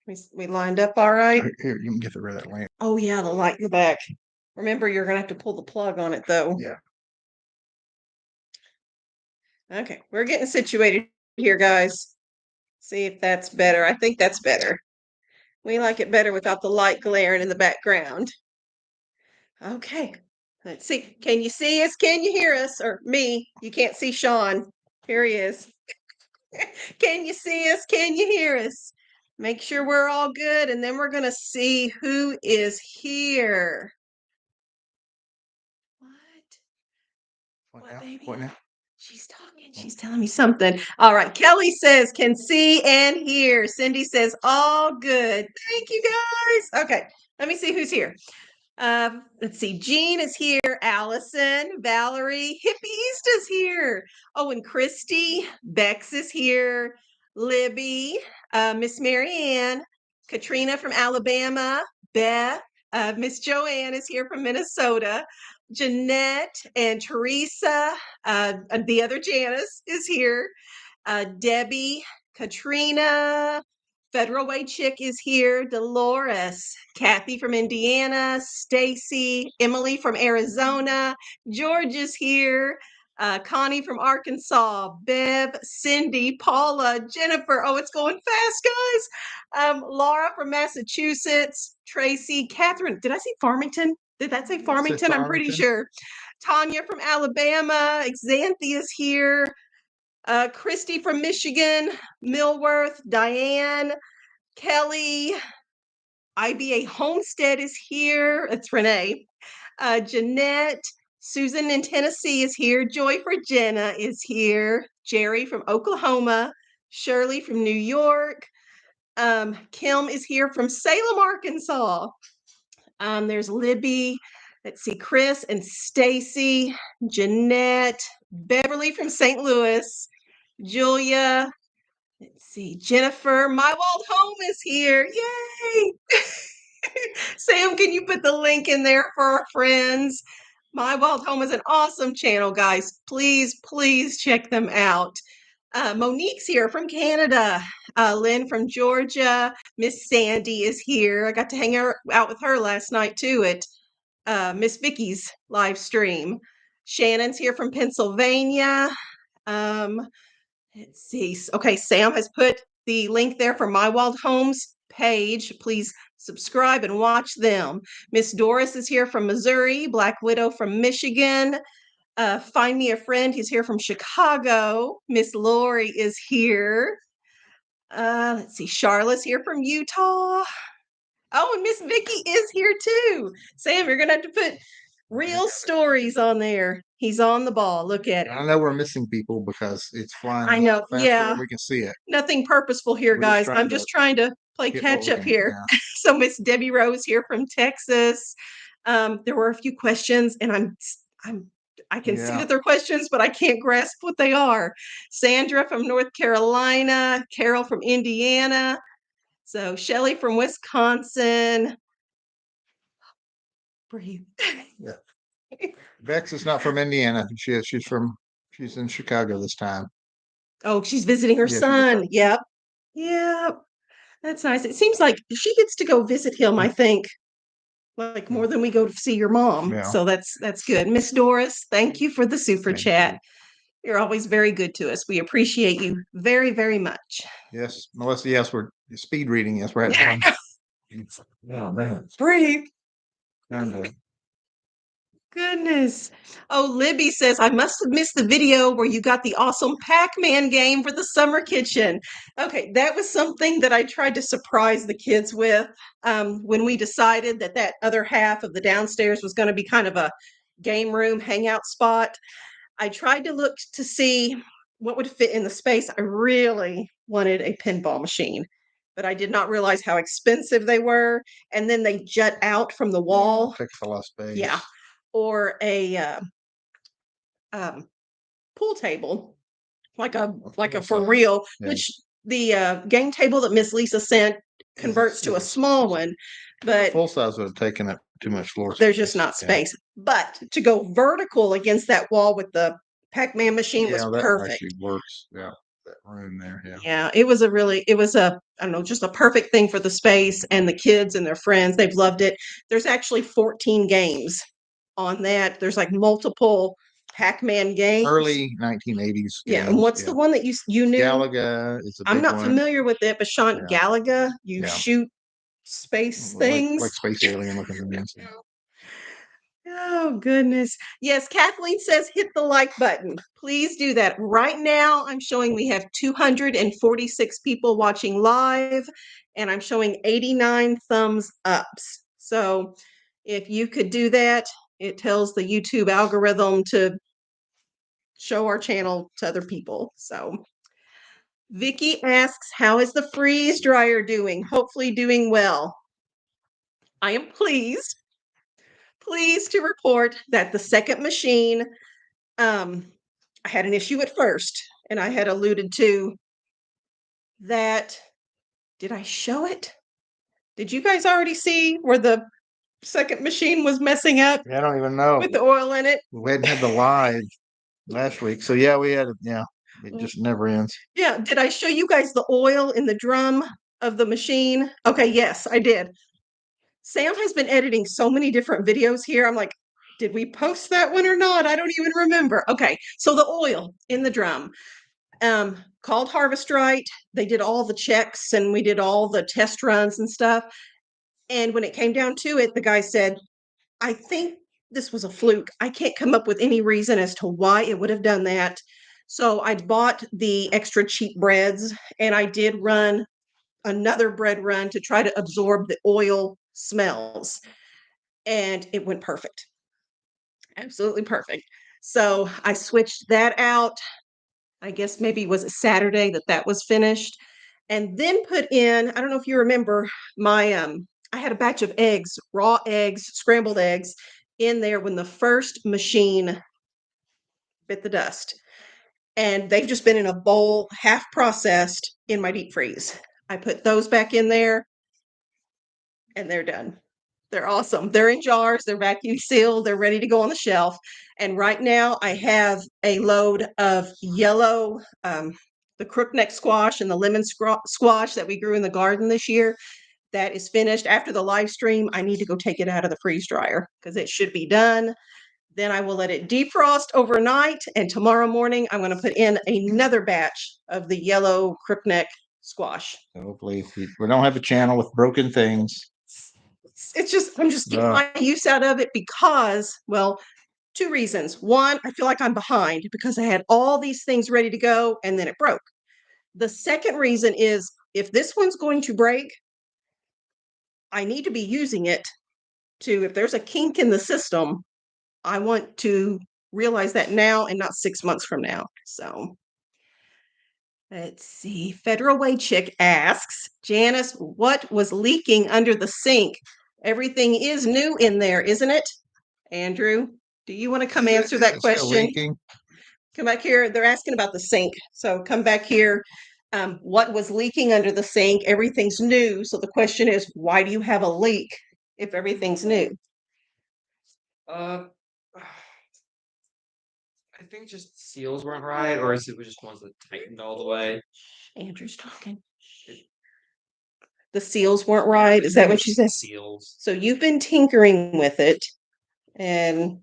We lined up all right. Here, you can get rid of that lamp. Oh yeah, the light in the back. Remember, you're gonna have to pull the plug on it though. Yeah. Okay, we're getting situated here, guys. See if that's better. I think that's better. We like it better without the light glaring in the background. Okay, let's see. Can you see us? Can you hear us? Or me? You can't see Shawn. Here he is. Can you see us? Can you hear us? Make sure we're all good, and then we're going to see who is here. What, baby? What now? She's talking. She's telling me something. All right. Kelly says, can see and hear. Cindy says, all good. Thank you, guys. Okay. Let me see who's here. Let's see. Jean is here. Allison, Valerie, Hippie East is here. Oh, and Christy, Bex is here. Libby, Miss Marianne, Katrina from Alabama, Beth, Miss Joanne is here from Minnesota. Jeanette and Teresa, the other Janice is here. Debbie, Katrina, Federal Way Chick is here. Dolores, Kathy from Indiana, Stacy, Emily from Arizona, George is here. Connie from Arkansas, Bev, Cindy, Paula, Jennifer. Oh, it's going fast, guys. Laura from Massachusetts, Tracy, Catherine. Did I say Farmington? Did that say Farmington? I'm pretty sure. Tanya from Alabama, Xanthi is here. Christy from Michigan, Millworth, Diane, Kelly, IBA Homestead is here. It's Renee. Jeanette, Susan in Tennessee is here. Joy Virginia is here. Jerry from Oklahoma. Shirley from New York. Kim is here from Salem, Arkansas. There's Libby. Let's see, Chris and Stacy, Jeanette, Beverly from St. Louis, Julia. Let's see, Jennifer. My Wild Home is here. Yay! Sam, can you put the link in there for our friends? My Wild Home is an awesome channel, guys. Please, please check them out. Monique's here from Canada. Lynn from Georgia. Miss Sandy is here. I got to hang out with her last night too at Miss Vicky's live stream. Shannon's here from Pennsylvania. Let's see. Okay, Sam has put the link there for My Wild Homes page. Please subscribe and watch them. Miss Doris is here from Missouri. Black Widow from Michigan. Find Me a Friend. He's here from Chicago. Miss Lori is here. Let's see. Charlotte's here from Utah. Oh, and Miss Vicky is here too. Sam, you're gonna have to put real stories on there. He's on the ball. Look at it. I know we're missing people because it's flying. I know. faster Yeah. than we can see it. Nothing purposeful here, We're just guys. trying I'm to just trying to play get what catch we up can, here. yeah. So Miss Debbie Rose here from Texas. There were a few questions, and I can see Yeah. that they're questions, but I can't grasp what they are. Sandra from North Carolina, Carol from Indiana. So Shelly from Wisconsin. Breathe. Bex is not from Indiana. She's in Chicago this time. Oh, she's visiting her Yeah, son. Yep. Yep. That's nice. It seems like she gets to go visit him, I think, like more than we go to see your mom. Yeah. So that's good. Miss Doris, thank you for the super Thank chat. You're always very good to us. We appreciate you very, very much. Yes, Melissa. Yes, we're speed reading. Yes, we're having fun. Oh man. Breathe. Kind of. Goodness. Oh, Libby says, I must have missed the video where you got the awesome Pac-Man game for the summer kitchen. Okay, that was something that I tried to surprise the kids with when we decided that other half of the downstairs was going to be kind of a game room hangout spot. I tried to look to see what would fit in the space. I really wanted a pinball machine, but I did not realize how expensive they were. And then they jut out from the wall. Takes a lot of space. Yeah. Or a pool table, like a for real, Yeah. which the game table that Miss Lisa sent converts to a small one, but Full size would have taken up too much floor. there's just not space. But to go vertical against that wall with the Pac-Man machine was that perfect. actually works. Yeah. that room there. Yeah. Yeah, it was I don't know, just a perfect thing for the space and the kids and their friends. They've loved it. There's actually 14 games on that. There's like multiple Pac-Man games. Early 1980s. Yeah, and games, what's the one that you knew? Galaga is a big I'm not one. familiar with it, but Shawn, Yeah. Galaga, you Yeah. shoot space things. Like space alien looking things. Oh, goodness. Yes, Kathleen says hit the like button. Please do that. Right now, I'm showing we have 246 people watching live, and I'm showing 89 thumbs ups. So if you could do that, it tells the YouTube algorithm to show our channel to other people. So Vicky asks, how is the freeze dryer doing? Hopefully doing well. I am pleased to report that the second machine, I had an issue at first, and I had alluded to that. Did I show it? Did you guys already see where the second machine was messing up I don't even know. with the oil in it? We hadn't had the live last week. So yeah, we had it. Yeah. It just never ends. Yeah. Did I show you guys the oil in the drum of the machine? Okay, yes, I did. Sam has been editing so many different videos here. I'm like, did we post that one or not? I don't even remember. Okay, so the oil in the drum. Called Harvest Right. They did all the checks and we did all the test runs and stuff. And when it came down to it, the guy said, I think this was a fluke. I can't come up with any reason as to why it would have done that. So I bought the extra cheap breads and I did run another bread run to try to absorb the oil smells. And it went perfect. Absolutely perfect. So I switched that out. I guess maybe was it Saturday that was finished, and then put in. I don't know if you remember my I had a batch of eggs, raw eggs, scrambled eggs, in there when the first machine bit the dust, and they've just been in a bowl, half processed, in my deep freeze. I put those back in there, and they're done. They're awesome. They're in jars. They're vacuum sealed. They're ready to go on the shelf. And right now I have a load of yellow, the crookneck squash and the lemon squash that we grew in the garden this year. That is finished. After the live stream, I need to go take it out of the freeze dryer because it should be done. Then I will let it defrost overnight. And tomorrow morning, I'm going to put in another batch of the yellow crookneck squash. Hopefully we don't have a channel with broken things. It's just, I'm just getting my use out of it because, well, two reasons. One, I feel like I'm behind because I had all these things ready to go and then it broke. The second reason is if this one's going to break, I need to be using it to, if there's a kink in the system, I want to realize that now and not 6 months from now. So let's see. Federal Wage Chick asks, Janice, what was leaking under the sink? Everything is new in there, isn't it? Andrew, do you want to come answer that question? Come back here. They're asking about the sink. So come back here. What was leaking under the sink? Everything's new. So the question is, why do you have a leak if everything's new? I think just seals weren't right, or is it just ones that tightened all the way? Andrew's talking. The seals weren't right. Is that what you said? Seals. So you've been tinkering with it, and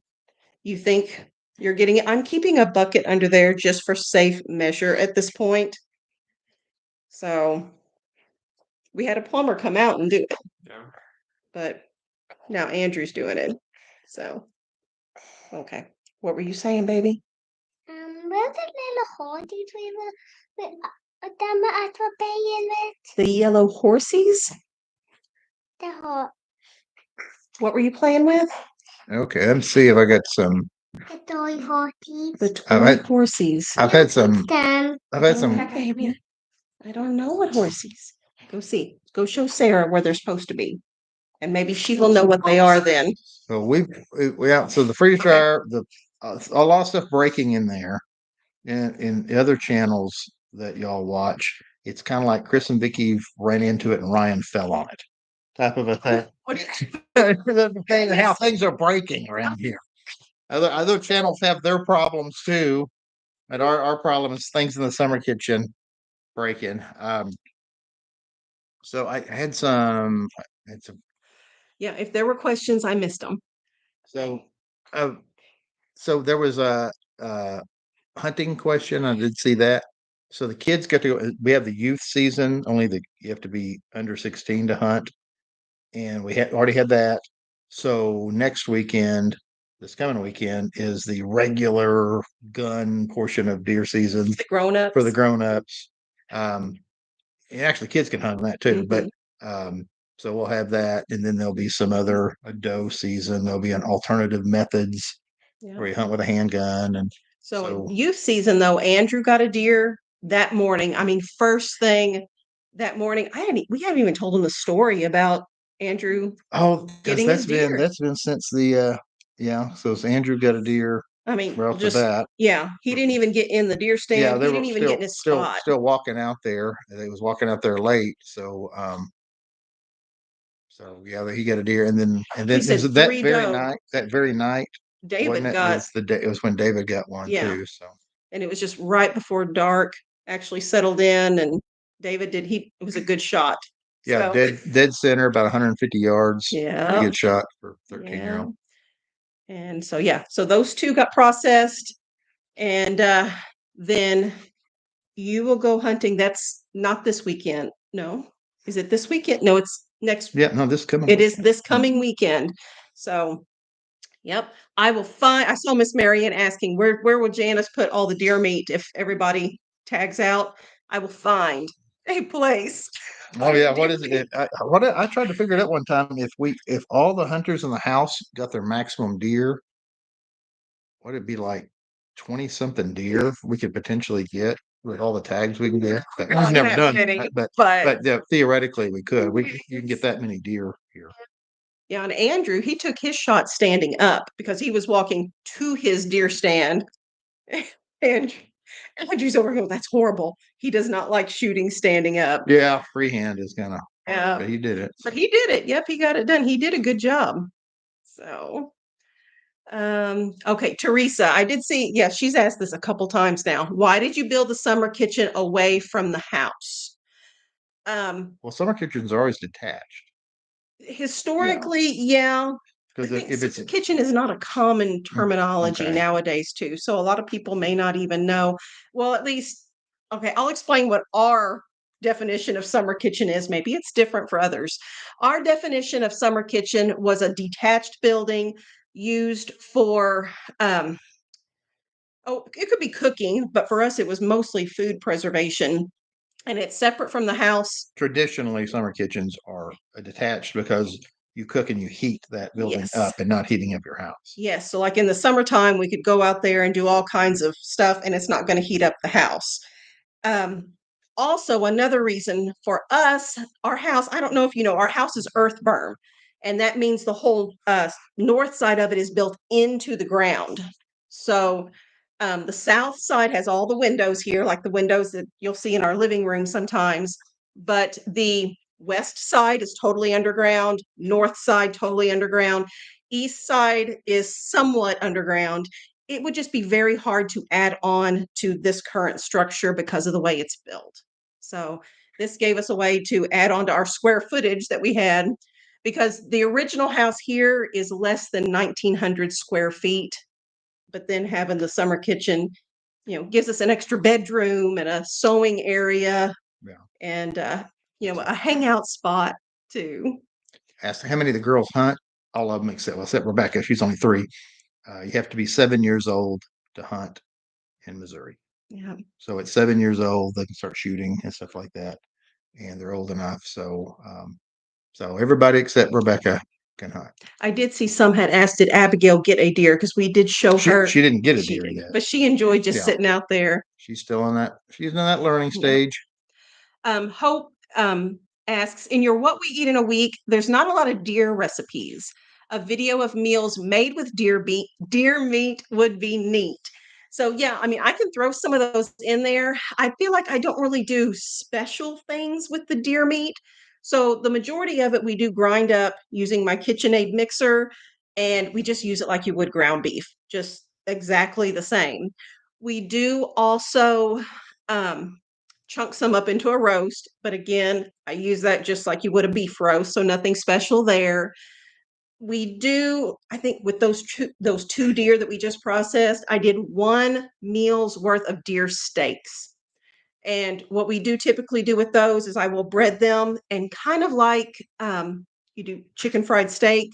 you think you're getting it. I'm keeping a bucket under there just for safe measure at this point. So we had a plumber come out and do it. Yeah. But now Andrew's doing it. So, okay. What were you saying, baby? Where's the little horses with them at the bay in it? The yellow horsies? The horse. What were you playing with? Okay, let's see if I got some. The toy horses. The toy horsies. I've had some. Them. I've had some. Okay, baby. I don't know what horsies. Go see. Go show Sarah where they're supposed to be. And maybe she will know what they are then. So so the freeze dryer, a lot of stuff breaking in there, and in the other channels that y'all watch, it's kind of like Chris and Vicky ran into it and Ryan fell on it, type of a thing. The thing, how things are breaking around here. Other channels have their problems too, but our problem is things in the summer kitchen break-in. So I had some. Yeah, if there were questions, I missed them. So, uh, so there was a hunting question. I did see that. So the kids get to go. We have the youth season. You have to be under 16 to hunt, and we had already had that. So next weekend, this coming weekend, is the regular gun portion of deer season The grown-ups. for the grown-ups. And actually, kids can hunt on that too. But so we'll have that, and then there'll be some other a doe season. There'll be an alternative methods where you hunt with a handgun, and so youth season though, Andrew got a deer that morning. I mean, first thing that morning, we haven't even told him the story about Andrew. Oh, getting that's his deer. been since the So it's Andrew got a deer. I mean, right off just the bat. he didn't even get in the deer stand. Yeah, He they didn't were even get in his still spot. still walking out there. They was walking out there late, so yeah, he got a deer, and then He said it was that three very doe. night. That very night, David wasn't it? got Was the day? It was when David got one Yeah. too. So and it was just right before dark. Actually settled in, and David did. It was a good shot. yeah, So, dead center, about 150 yards. Yeah. Pretty good shot for 13-year-old. And so so those two got processed, and then you will go hunting. That's not this weekend. No, is it this weekend? No, it's next. Yeah, no, this coming. It is this coming weekend. So, yep, I will find. I saw Miss Marion asking where will Janice put all the deer meat if everybody tags out. I will find a place. Oh yeah, what is it? I tried to figure it out one time. If all the hunters in the house got their maximum deer, what it'd be like 20 something deer we could potentially get with all the tags we can get. But Not we've never that done many, that. but Yeah, theoretically we could. You can get that many deer here. yeah, and Andrew, he took his shot standing up because he was walking to his deer stand. And Andrew's over here, that's horrible. He does not like shooting standing up. Yeah, freehand is gonna. Yeah, But he did it. but he did it. Yep, he got it done. He did a good job. So, okay, Teresa, I did see, yeah, she's asked this a couple times now. Why did you build the summer kitchen away from the house? Well, summer kitchens are always detached Historically, yeah. because I think if it's kitchen is not a common terminology Okay. nowadays too. So a lot of people may not even know. Well, at least, okay, I'll explain what our definition of summer kitchen is. Maybe it's different for others. Our definition of summer kitchen was a detached building used for it could be cooking, but for us it was mostly food preservation. And it's separate from the house. traditionally summer kitchens are detached because you cook and you heat that building Yes. up and not heating up your house. Yes. So, like in the summertime, we could go out there and do all kinds of stuff, and it's not going to heat up the house. Also, another reason for us, our house, I don't know if you know, our house is earth berm, and that means the whole north side of it is built into the ground. So, the south side has all the windows here, like the windows that you'll see in our living room sometimes, but the west side is totally underground, north side totally underground, east side is somewhat underground. It would just be very hard to add on to this current structure because of the way it's built. So this gave us a way to add on to our square footage that we had, because the original house here is less than 1,900 square feet. But then having the summer kitchen, gives us an extra bedroom and a sewing area. Yeah. And, a hangout spot too. Asked how many of the girls hunt. All of them except Rebekah. She's only 3. You have to be 7 years old to hunt in Missouri. Yeah. So at 7 years old, they can start shooting and stuff like that, and they're old enough. So everybody except Rebekah can hunt. I did see some had asked, did Abigail get a deer? Because we did show her. She didn't get a deer yet, but she enjoyed just sitting out there. She's still in that. She's in that learning stage. Hope asks, in your What We Eat in a Week, there's not a lot of deer recipes. A video of meals made with deer meat would be neat. So yeah, I mean, I can throw some of those in there. I feel like I don't really do special things with the deer meat. So the majority of it we do grind up using my KitchenAid mixer, and we just use it like you would ground beef, just exactly the same. We do also chunk some up into a roast. But again, I use that just like you would a beef roast, so nothing special there. We do, I think, with those two deer that we just processed, I did 1 meal's worth of deer steaks. And what we do typically do with those is I will bread them and kind of like you do chicken fried steak.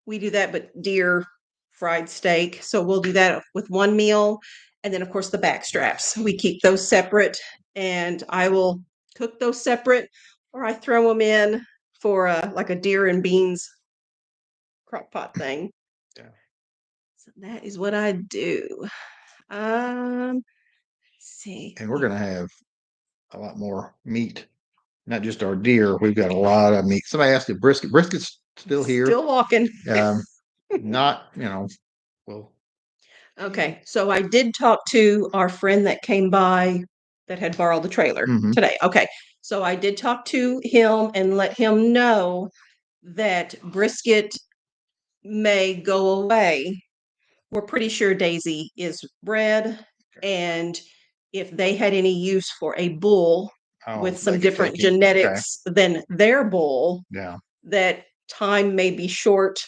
We do that, but deer fried steak. So we'll do that with 1 meal. And then, of course, the back straps. We keep those separate, and I will cook those separate, or I throw them in for like a deer and beans crock pot thing. Yeah. So that is what I do. Let's see. And we're gonna have a lot more meat, not just our deer. We've got a lot of meat. Somebody asked if brisket. Brisket's still here. Still walking. Not, well, Okay, so I did talk to our friend that came by that had borrowed the trailer Mhm. today. Okay, so I did talk to him and let him know that brisket may go away. We're pretty sure Daisy is bred, and if they had any use for a bull with they some could different take it. Okay. genetics than their bull, Yeah. that time may be short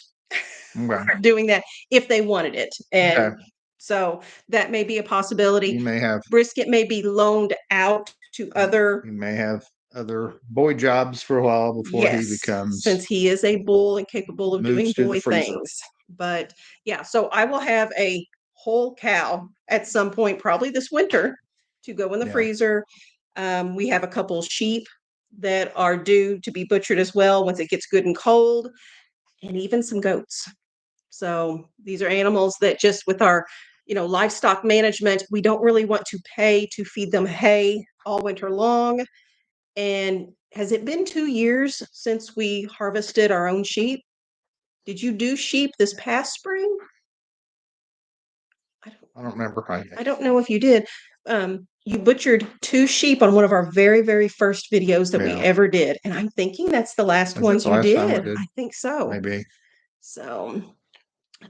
Okay. doing that if they wanted it. And Okay. so that may be a possibility. You may have Brisket may be loaned out to other, you may have other boy jobs for a while before he yes, becomes since he is a bull and capable of doing moves to the boy freezer. things. But yeah, so I will have a whole cow at some point, probably this winter, to go in the Yeah. freezer. We have a couple sheep that are due to be butchered as well once it gets good and cold, and even some goats. So these are animals that just with our, livestock management, we don't really want to pay to feed them hay all winter long. And has it been 2 years since we harvested our own sheep? Did you do sheep this past spring? I don't remember. I don't know if you did. You butchered 2 sheep on one of our very, very first videos that we Yeah. ever did, and I'm thinking that's the last Is it ones the you last time we did. did? I think so. Maybe. So,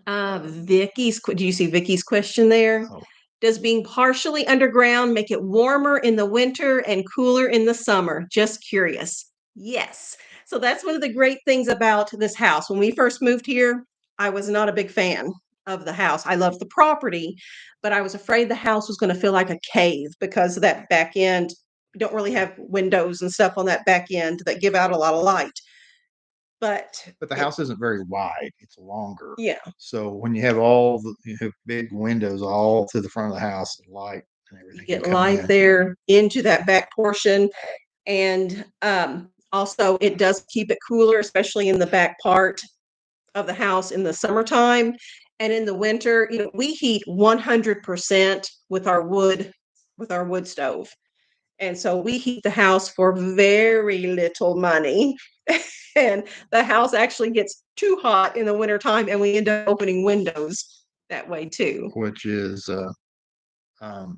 do you see Vicky's question there? Oh. Does being partially underground make it warmer in the winter and cooler in the summer? Just curious. Yes. So that's one of the great things about this house. When we first moved here, I was not a big fan of the house. I loved the property, but I was afraid the house was going to feel like a cave because of that back end. We don't really have windows and stuff on that back end that give out a lot of light. But the house isn't very wide. It's longer. yeah. So when you have big windows all through the front of the house, light and everything. You get light there into that back portion. And also, it does keep it cooler, especially in the back part of the house in the summertime. And in the winter, we heat 100% with our wood stove. And so we heat the house for very little money. And the house actually gets too hot in the wintertime, and we end up opening windows that way too. Which is we're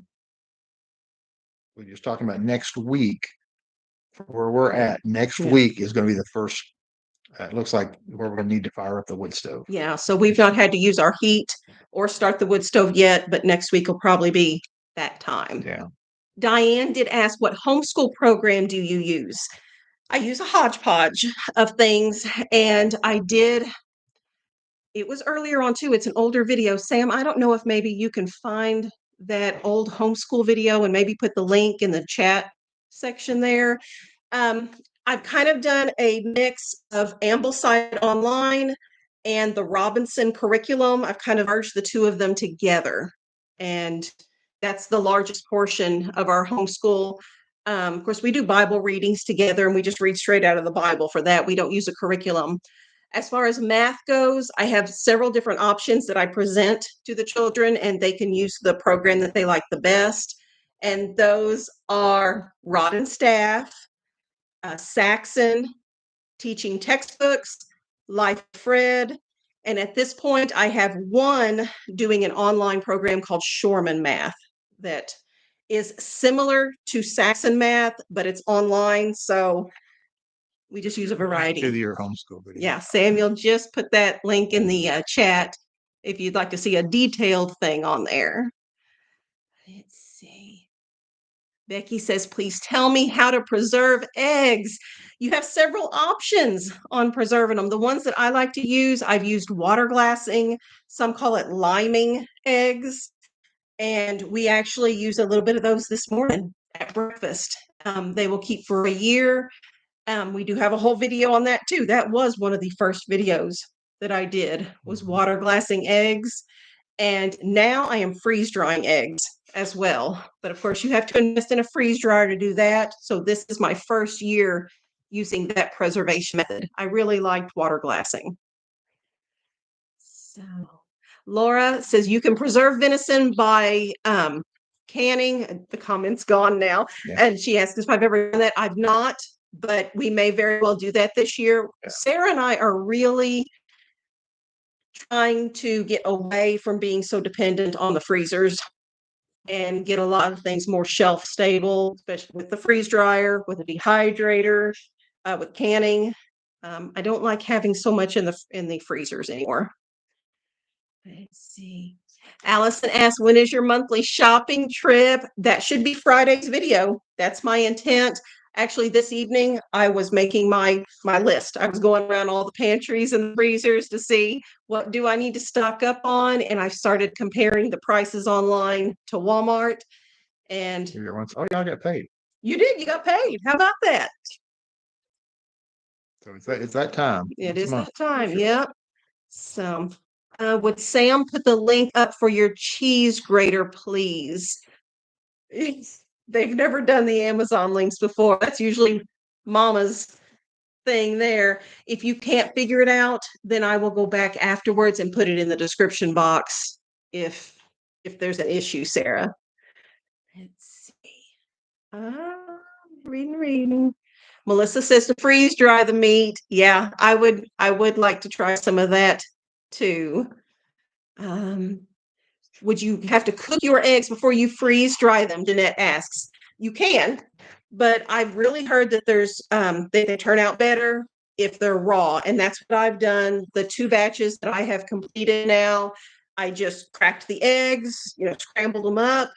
just talking about next week. Where we're at next week is going to be the first. It looks like where we're going to need to fire up the wood stove. Yeah, so we've not had to use our heat or start the wood stove yet, but next week will probably be that time. Yeah. Diane did ask, what homeschool program do you use? I use a hodgepodge of things, and it was earlier on too. It's an older video. Sam, I don't know if maybe you can find that old homeschool video and maybe put the link in the chat section there. I've kind of done a mix of Ambleside Online and the Robinson curriculum. I've kind of merged the two of them together, and that's the largest portion of our homeschool. Of course, we do Bible readings together, and we just read straight out of the Bible for that. We don't use a curriculum. As far as math goes, I have several different options that I present to the children, and they can use the program that they like the best. And those are Rod and Staff, Saxon, teaching textbooks, Life Fred, and at this point, I have one doing an online program called Shoreman Math that is similar to Saxon Math, but it's online, so we just use a variety. To your homeschool video. Yeah, Samuel, just put that link in the chat if you'd like to see a detailed thing on there. Let's see. Becky says, please tell me how to preserve eggs. You have several options on preserving them. The ones that I like to use, I've used water glassing. Some call it liming eggs. And we actually used a little bit of those this morning at breakfast. They will keep for a year. We do have a whole video on that too. That was one of the first videos that I did, was water glassing eggs. And now I am freeze drying eggs as well. But of course, you have to invest in a freeze dryer to do that. So this is my first year using that preservation method. I really liked water glassing. So Laura says you can preserve venison by canning. The comment's gone now. Yeah. And she asks if I've ever done that. I've not, but we may very well do that this year. Yeah. Sarah and I are really trying to get away from being so dependent on the freezers and get a lot of things more shelf stable, especially with the freeze dryer, with a dehydrator, with canning. I don't like having so much in the freezers anymore. Let's see. Allison asked, when is your monthly shopping trip? That should be Friday's video. That's my intent. Actually, this evening, I was making my list. I was going around all the pantries and freezers to see what do I need to stock up on. And I started comparing the prices online to Walmart. And Oh, y'all got paid. you did. You got paid. How about that? So it's that time. It Once a is month. that time. Sure. Yep. So would Sam put the link up for your cheese grater, please? They've never done the Amazon links before. That's usually Mama's thing there. If you can't figure it out, then I will go back afterwards and put it in the description box if there's an issue, Sarah. Let's see. Reading. Melissa says to freeze dry the meat. Yeah, I would like to try some of that too. Would you have to cook your eggs before you freeze dry them? Danette asks. You can, but I've really heard that there's they turn out better if they're raw, and that's what I've done. The 2 batches that I have completed now, I just cracked the eggs, scrambled them up,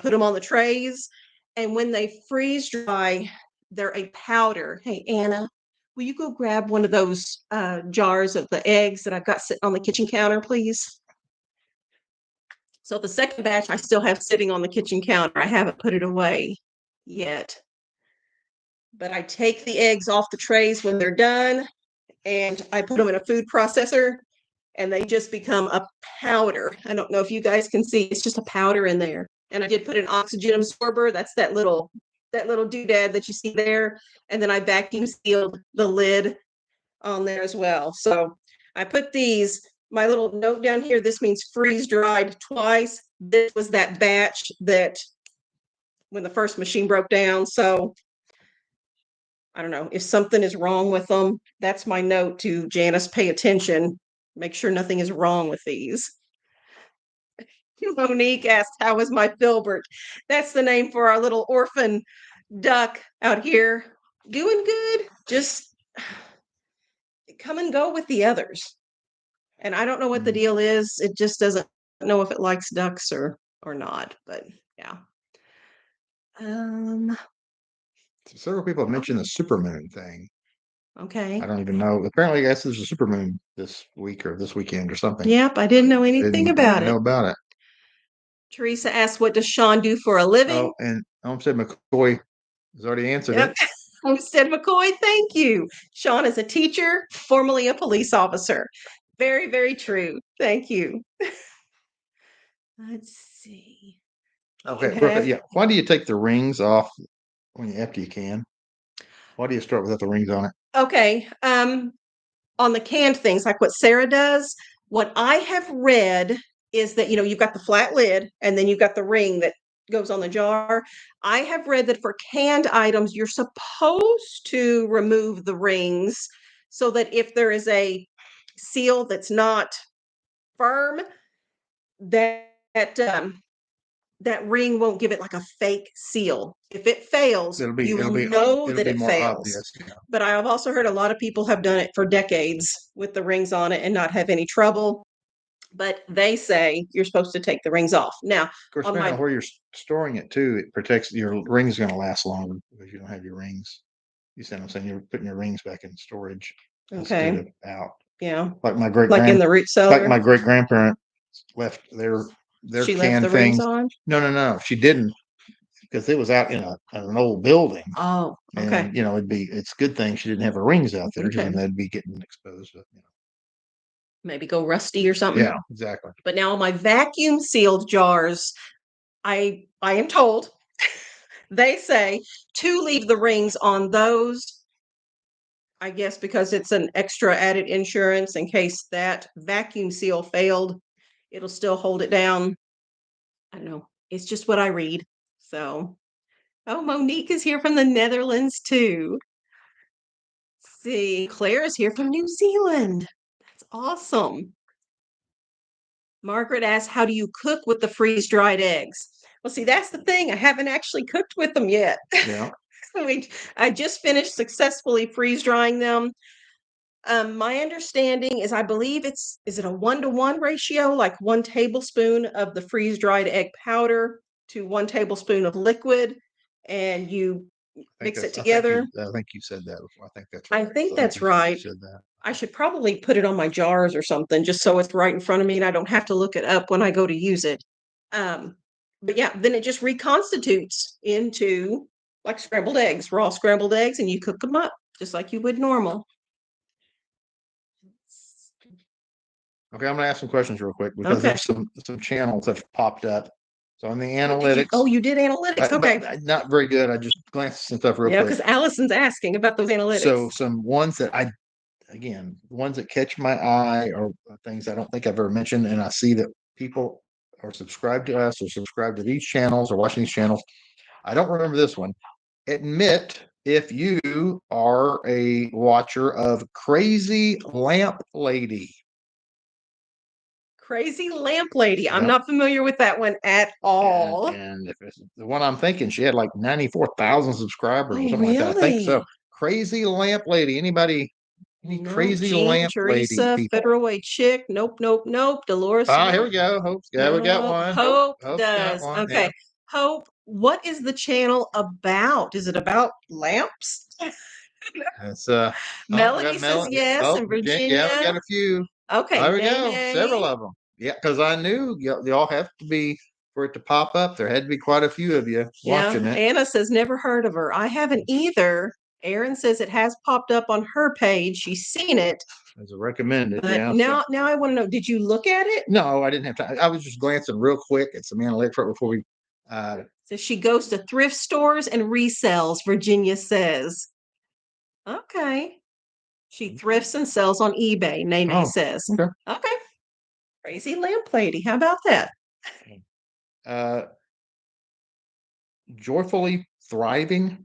put them on the trays, and when they freeze dry, they're a powder. Hey, Anna, will you go grab one of those jars of the eggs that I've got sitting on the kitchen counter, please? So the second batch I still have sitting on the kitchen counter. I haven't put it away yet. But I take the eggs off the trays when they're done, and I put them in a food processor, and they just become a powder. I don't know if you guys can see. It's just a powder in there. And I did put an oxygen absorber. That's that little doodad that you see there. And then I vacuum sealed the lid on there as well. So I put these. My little note down here, this means freeze dried twice. This was that batch that when the first machine broke down. So I don't know if something is wrong with them. That's my note to Janice. Pay attention. Make sure nothing is wrong with these. Monique asked, how is my filbert? That's the name for our little orphan duck out here. Doing good. Just come and go with the others. And I don't know what the deal is. It just doesn't know if it likes ducks or not, but yeah. Several people have mentioned the supermoon thing. Okay. I don't even know. Apparently, I guess there's a supermoon this week or this weekend or something. Yep, I didn't know anything about it. Know about it. Teresa asked, what does Shawn do for a living? Oh, and Homestead McCoy has already answered it. Homestead McCoy, thank you. Shawn is a teacher, formerly a police officer. Very, very true. Thank you. Let's see. Okay, yeah. Why do you take the rings off after you can? Why do you start without the rings on it? Okay. On the canned things, like what Sarah does, what I have read is that, you've got the flat lid and then you've got the ring that goes on the jar. I have read that for canned items, you're supposed to remove the rings so that if there is a seal that's not firm, that ring won't give it like a fake seal. If it fails, you will know that it fails. Obvious, yeah. But I have also heard a lot of people have done it for decades with the rings on it and not have any trouble. but they say you're supposed to take the rings off. Now, Of course, on depending my on where you're storing it too, it protects your rings going to last longer because you don't have your rings. You see what I'm saying? You're putting your rings back in storage instead okay, of out. yeah, Like my great like in the root cellar. like my great grandparent left their She left can the rings things. on. No, she didn't because it was out in an old building. Oh, okay. And it's a good thing she didn't have her rings out there because Okay. then they'd be getting exposed. Maybe go rusty or something. Yeah, exactly. But now on my vacuum sealed jars, I am told they say to leave the rings on those. I guess because it's an extra added insurance in case that vacuum seal failed, it'll still hold it down. I don't know. It's just what I read. So, oh, Monique is here from the Netherlands too. See, Claire is here from New Zealand. That's awesome. Margaret asks, how do you cook with the freeze dried eggs? Well, see, that's the thing. I haven't actually cooked with them yet. Yeah. I just finished successfully freeze drying them. My understanding is I believe is it a 1-to-1 ratio, like 1 tablespoon of the freeze dried egg powder to 1 tablespoon of liquid, and you mix it together. I think you said that before. I think that's I right. think that's right. You said that. I should probably put it on my jars or something just so it's right in front of me and I don't have to look it up when I go to use it. But yeah, then it just reconstitutes into like scrambled eggs, raw scrambled eggs, and you cook them up just like you would normal. Okay, I'm gonna ask some questions real quick because Okay. there's some channels that have popped up. So on the What did you- analytics. oh, you did analytics. Okay. But not very good. I just glanced at some stuff real Yeah, quick. because Allison's asking about those analytics. So some ones that ones that catch my eye are things I don't think I've ever mentioned, and I see that people are subscribed to us or subscribed to these channels or watching these channels. I don't remember this one. Admit if you are a watcher of Crazy Lamp Lady. Crazy Lamp Lady. I'm Yep. not familiar with that one at all. And if it's the one I'm thinking, she had like 94,000 subscribers or Oh, something like that. I think so. really? Crazy Lamp Lady. Any No, Crazy Jean, Lamp Lady Teresa, people? Federal Way Chick. Nope. Dolores. Ah, here we go. Hope's got we got Nope. one. Hope Hope's got does. one. Okay. Yeah. Hope, what is the channel about? Is it about lamps? It's Melanie says yes, and yeah, we Virginia. got a few. Okay, There we go. Nene. Several of them. Yeah, because I knew y'all have to be for it to pop up. There had to be quite a few of you watching it. Anna says never heard of her. I haven't either. Erin says it has popped up on her page. She's seen it. As a recommended. But Yeah. now I want to know, did you look at it? No, I didn't have time. I was just glancing real quick at some analytics right before we. So she goes to thrift stores and resells, Virginia says. Okay. She thrifts and sells on eBay, Nene says. Okay. Crazy Lamp Lady. How about that? Joyfully Thriving.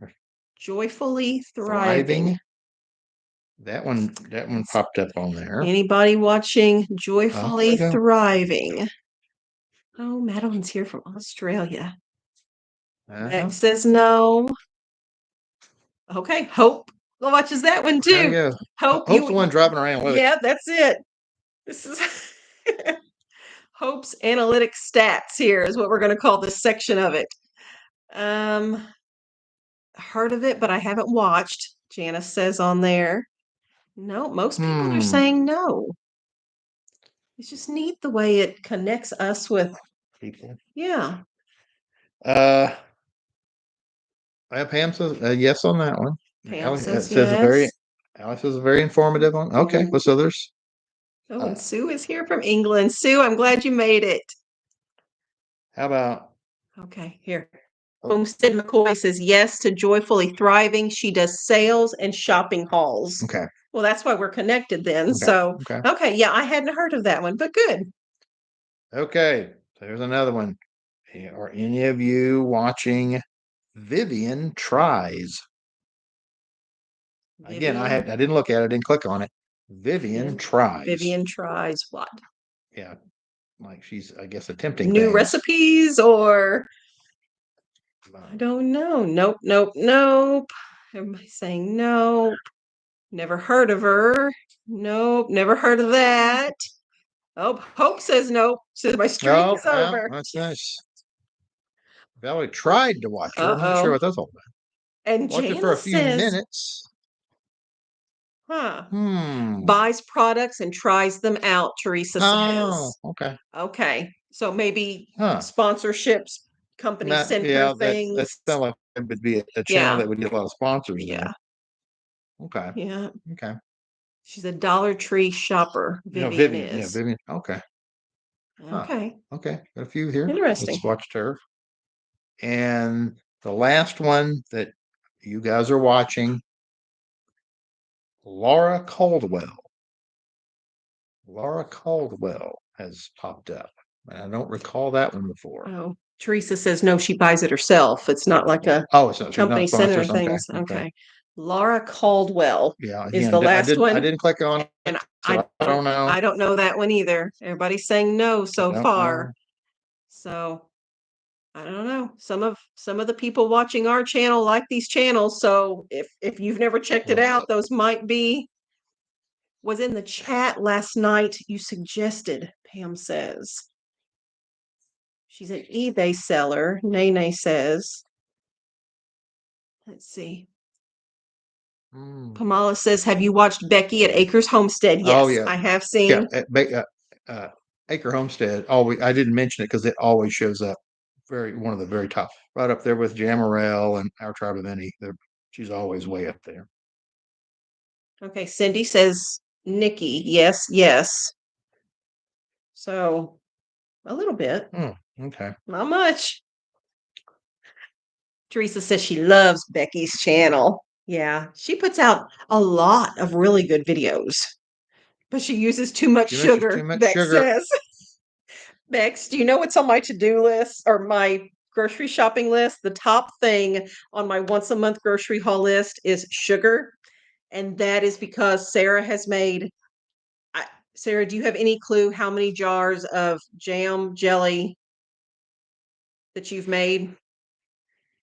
Joyfully Thriving. That one popped up on there. Anybody watching Joyfully Oh, Thriving? Oh, Madeline's here from Australia. Meg says no. Okay, Hope watches that one too. Hope's the one driving around with it. Yeah, that's it. This is Hope's analytic stats here is what we're going to call this section of it. Heard of it, but I haven't watched. Janice says on there. No, most people are saying no. It's just neat the way it connects us with people. Yeah. Pam says yes on that one. Pam says yes. Alice is a very informative one. Okay, well, so there's. Oh, and Sue is here from England. Sue, I'm glad you made it. How about? Okay, here. Homestead McCoy says yes to Joyfully Thriving. She does sales and shopping hauls. Okay. Well, that's why we're connected then. So, okay. Yeah, I hadn't heard of that one, but good. Okay, there's another one. Are any of you watching Vivian Tries? Again, I didn't look at it, didn't click on it. Vivian Tries. Vivian Tries what? Yeah, like she's, I guess, attempting new recipes or I don't know. Nope. Everybody saying nope. Never heard of her. Nope, never heard of that. Oh, Hope says no. Says my streak Oh, is yeah, over. that's nice. Valerie tried to watch it. I'm not sure Uh-oh. what that's all about. And Watch it for a Janice few says, minutes. huh, Hmm. buys products and tries them out, Teresa Oh, says. okay. Okay. So maybe Huh. sponsorships, companies That send her yeah, that things. sounds like it would be a channel Yeah. that would get a lot of sponsors then. Yeah. Okay. Yeah. Okay. She's a Dollar Tree shopper, You know, Vivian Vivian. Yeah, is. Vivian. Okay. Huh. Okay. Okay. Got a few here. Interesting. Let's watch her. And the last one that you guys are watching, Laura Caldwell. Laura Caldwell has popped up. And I don't recall that one before. Oh, Teresa says no, she buys it herself. It's not like a Oh, it's not, she's not company sending her sponsors. Okay. things. Okay. Okay. Laura Caldwell Yeah. is Again, the last I one. didn't click on it, And so I don't know. I don't know that one either. Everybody's saying no so Don't far. know. So I don't know. Some of the people watching our channel like these channels. So if you've never checked it Well, out, those might be was in the chat last night. You suggested, Pam says. She's an eBay seller. Nene says. Let's see. Kamala says, have you watched Becky at Acres Homestead? Yes, Oh, yeah. I have Yeah. seen. Acre Homestead. Always, I didn't mention it because it always shows up one of the very top, right up there with Jamarel and Our Tribe of Any. She's always way up there. Okay, Cindy says Nikki. Yes, yes. So a little bit, Okay. not much. Teresa says she loves Becky's channel. Yeah, she puts out a lot of really good videos, but she uses too much Too much, sugar, too much Beck sugar. says. Bex, do you know what's on my to-do list or my grocery shopping list? The top thing on my once a month grocery haul list is sugar. And that is because Sarah has made. Sarah, do you have any clue how many jars of jam jelly that you've made?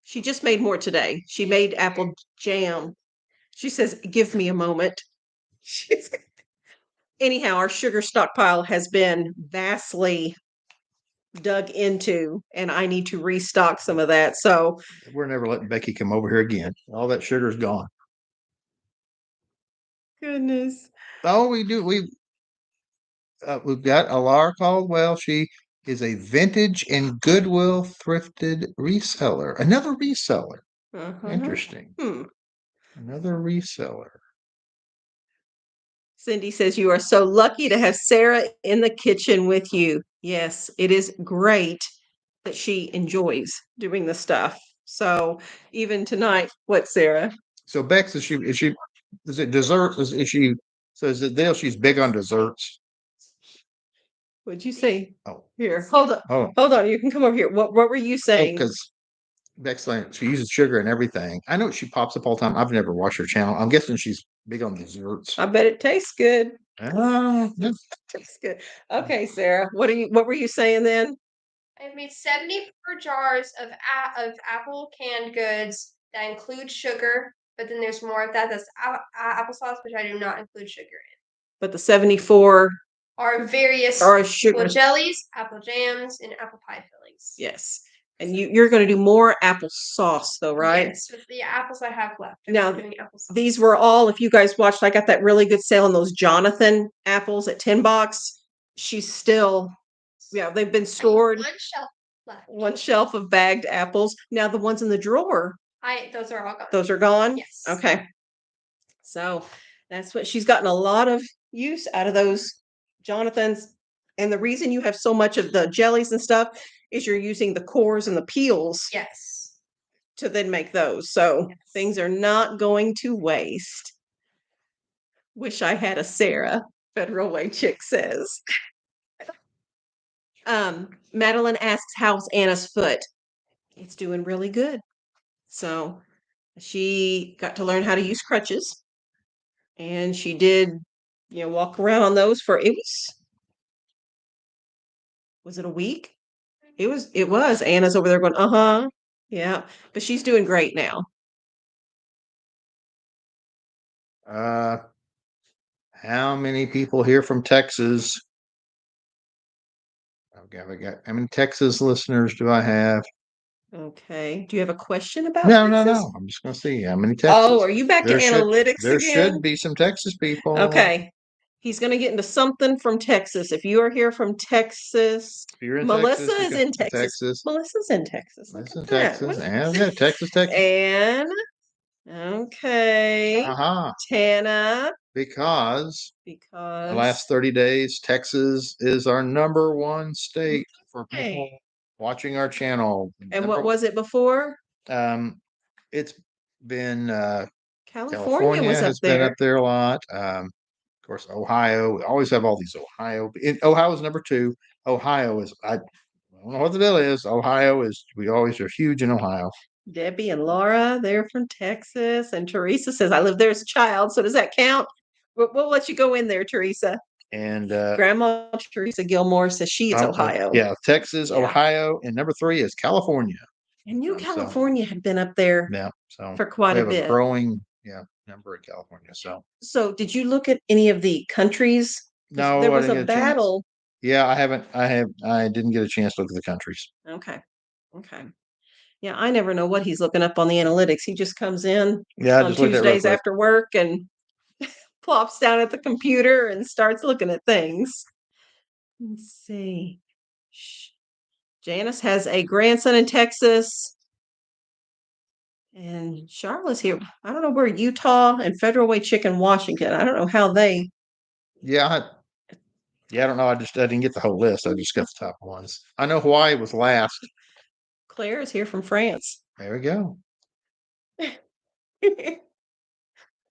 She just made more today. She made apple jam. She says, give me a moment. She's anyhow, our sugar stockpile has been vastly dug into, and I need to restock some of that. So We're never letting Becky come over here again. All that sugar's gone. goodness. Oh, we do. We've got Alara Caldwell. She is a vintage and Goodwill thrifted reseller. Another reseller. Interesting. Another reseller. Cindy says, you are so lucky to have Sarah in the kitchen with you. Yes, it is great that she enjoys doing the stuff. So even tonight, what, Sarah? So Bex, is it desserts? Is she, so is it Dale, she's big on desserts? What'd you say? Oh, Here, hold on. oh, Hold on. You can come over here. What were you saying? because Bex, like, she uses sugar and everything. I know she pops up all the time. I've never watched her channel. I'm guessing she's big on desserts. I bet it tastes good. Ah, yeah. Tastes good. Okay, Sarah. What were you saying then? I've made 74 jars of apple canned goods that include sugar, but then there's more of that that's applesauce, which I do not include sugar in. But the 74 Are various are sugar apple jellies, apple jams, and apple pie fillings. Yes. And you're going to do more applesauce though, right? Yes, with the apples I have left. Now, doing applesauce. These were all, if you guys watched, I got that really good sale on those Jonathan apples at 10 bucks. She's still, yeah, they've been stored. One shelf left. One shelf of bagged apples. Now the ones in the drawer. Those are all gone. Those are gone? Yes. Okay. So that's what she's gotten a lot of use out of those Jonathan's. And the reason you have so much of the jellies and stuff is you're using the cores and the peels. Yes. To then make those. So yes. Things are not going to waste. Wish I had a Sarah, Federal Way Chick says. Madeline asks, how's Anna's foot? It's doing really good. So she got to learn how to use crutches. And she did, walk around on those for was it a week? It was. Anna's over there going, uh-huh. Yeah. But she's doing great now. How many people here from Texas Okay, we got. How many Texas listeners do I have? Okay. Do you have a question about No, Texas? no. I'm just going to see how many Texas. Oh, are you back to analytics there again? should be some Texas people. Okay. He's going to get into something from Texas. If you are here from Texas, If you're in Melissa Texas, you is can in Texas. Melissa's in Texas. Look Listen, at that. Texas, What- and yeah, Texas. And okay, Tana, Because the because last 30 days, Texas is our number one state for people Hey. watching our channel. And what was it before? It's been California was up has been there. up there a lot. Of course, Ohio. We always have all these Ohio. Ohio is number two. Ohio is I don't know what the deal is. Ohio is we always are huge in Ohio. Debbie and Laura, they're from Texas. And Teresa says, I lived there as a child. So does that count? We'll let you go in there, Teresa. And Grandma Teresa Gilmore says she is Ohio. Yeah, Texas, Yeah. Ohio, and number three is California. And New California had been up there Yeah, so for quite we a have bit. growing number in California. So did you look at any of the countries? 'Cause No, there I was didn't a get a chance. battle. Yeah, I didn't get a chance to look at the countries. Okay. Okay. Yeah, I never know what he's looking up on the analytics. He just comes in Yeah, I on just looked at it real Tuesdays quick. after work and plops down at the computer and starts looking at things. Let's see. Janice has a grandson in Texas. And Charlotte's here. I don't know where Utah and Federal Way Chicken, Washington. I don't know how they. Yeah, I don't know. I didn't get the whole list. I just got the top ones. I know Hawaii was last. Claire is here from France. There we go.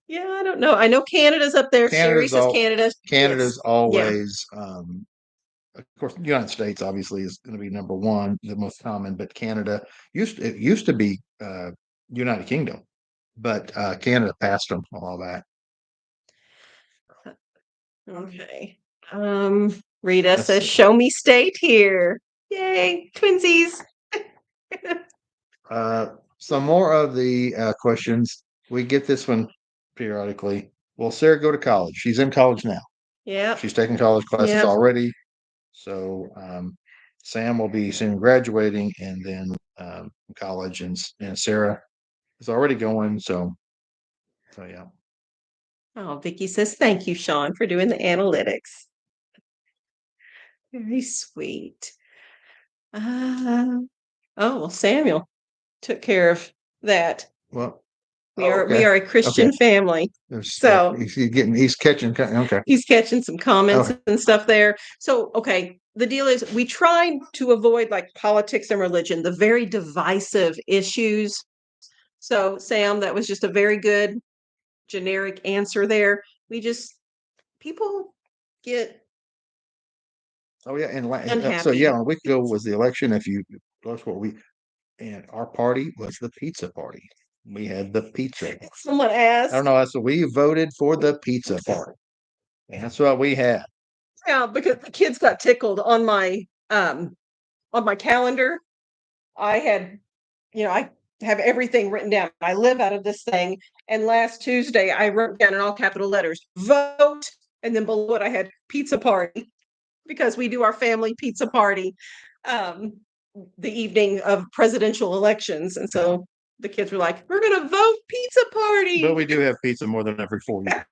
Yeah, I don't know. I know Canada's up there. Sherry says Canada. Canada's Yes. always, of course, the United States obviously is going to be number one, the most common, but Canada it used to be United Kingdom, but Canada passed them a while back. Okay. Rita says, show me state here. Yay, twinsies. Some more of the questions. We get this one periodically. Will Sarah go to college? She's in college now. Yeah. She's taking college classes already. So Sam will be soon graduating and then college, and Sarah is already going. So yeah. Oh, Vicky says, thank you, Shawn, for doing the analytics. Very sweet. Oh, well, Samuel took care of that. Well, we are a Christian family. So he's catching. Okay. He's catching some comments and stuff there. So, okay. The deal is we try to avoid like politics and religion, the very divisive issues. So, Sam, that was just a very good generic answer there. People get Oh yeah, and unhappy. so yeah, a week ago was the election. That's what and our party was the pizza party. We had the pizza. Someone asked. I don't know. So we voted for the pizza party. And that's what we had. Yeah, because the kids got tickled on my calendar. I had, I have everything written down. I live out of this thing. And last Tuesday, I wrote down in all capital letters, vote. And then below it, I had pizza party because we do our family pizza party the evening of presidential elections. And so the kids were like, we're going to vote pizza party. But we do have pizza more than every 4 years.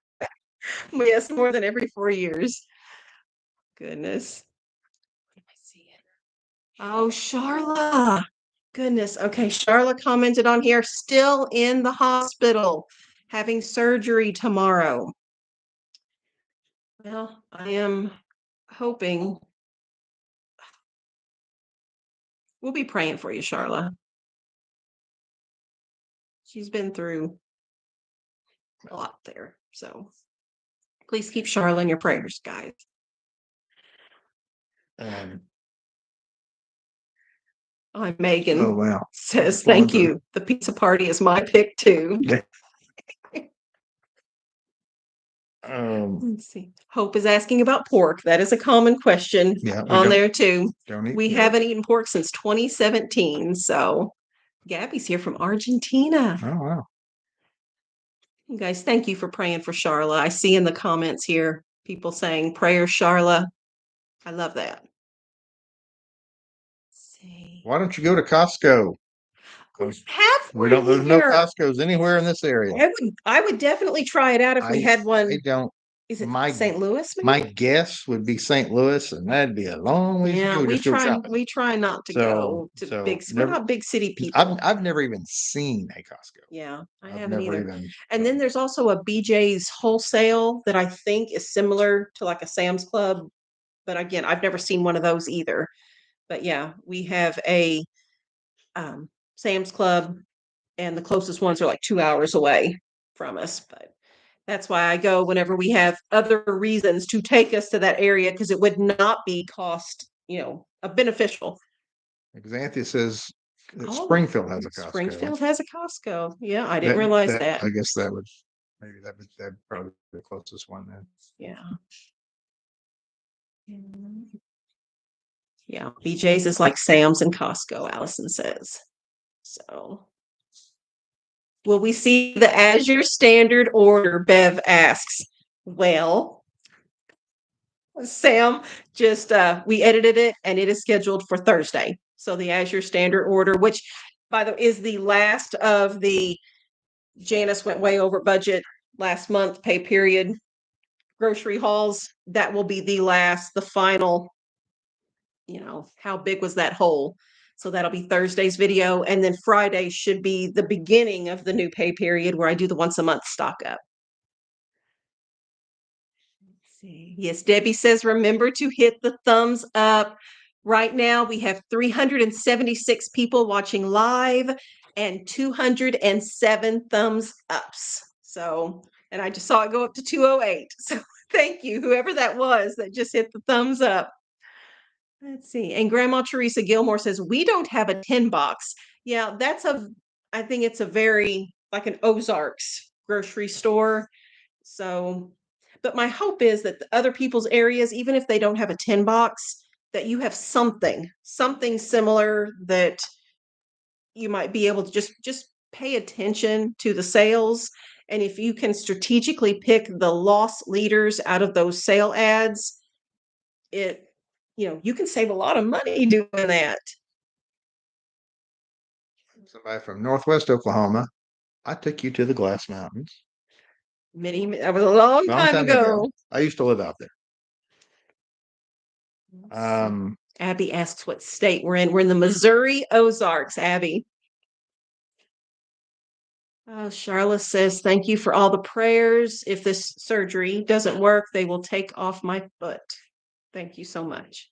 Yes, more than every 4 years. Goodness. I see it. Oh, Charla. Goodness. Okay. Charla commented on here, still in the hospital, having surgery tomorrow. Well, I am hoping we'll be praying for you, Charla. She's been through a lot there. So please keep Charla in your prayers, guys. Megan says, thank you. The pizza party is my pick too. Let's see. Hope is asking about pork. That is a common question on there too. We haven't eaten pork since 2017. So Gabby's here from Argentina. Oh, wow. You guys, thank you for praying for Charla. I see in the comments here people saying prayer, Charla. I love that. Why don't you go to Costco? Have There's no here. Costco's anywhere in this area. I would definitely try it out if we had one. I don't. Is it my- St. Louis? Maybe? My guess would be St. Louis, and that'd be a long way to Yeah, go. we Just go try. shopping. We try not to So- go to so big. We're never- not big city people. I've never even seen a Costco. Yeah, I I've haven't never either. even. And then there's also a BJ's wholesale that I think is similar to like a Sam's Club. But again, I've never seen one of those either. But yeah, we have a Sam's Club, and the closest ones are like 2 hours away from us. But that's why I go whenever we have other reasons to take us to that area, because it would not be cost, a beneficial. Xanthia says that Oh, Springfield has a Costco. Springfield has a Costco. Yeah, I didn't realize that. I guess that would that'd probably be the closest one then. Yeah. Yeah, BJ's is like Sam's and Costco, Allison says. So, will we see the as your standard order? Bev asks. Well, Sam just we edited it and it is scheduled for Thursday. So the as your standard order, which by the way is the last of the Janice went way over budget last month pay period grocery hauls, that will be the final, how big was that hole? So that'll be Thursday's video. And then Friday should be the beginning of the new pay period where I do the once a month stock up. Let's see. Yes, Debbie says, remember to hit the thumbs up. Right now we have 376 people watching live and 207 thumbs ups. So, and I just saw it go up to 208. So thank you, whoever that was that just hit the thumbs up. Let's see. And Grandma Teresa Gilmore says, we don't have a 10 box. Yeah, I think it's a very, like an Ozark's grocery store. So, but my hope is that the other people's areas, even if they don't have a 10 box, that you have something similar that you might be able to just pay attention to the sales. And if you can strategically pick the loss leaders out of those sale ads, you can save a lot of money doing that. Somebody from Northwest Oklahoma. I took you to the Glass Mountains. That was a long time ago. I used to live out there. Abby asks what state we're in. We're in the Missouri Ozarks, Abby. Charlotte says, thank you for all the prayers. If this surgery doesn't work, they will take off my foot. Thank you so much.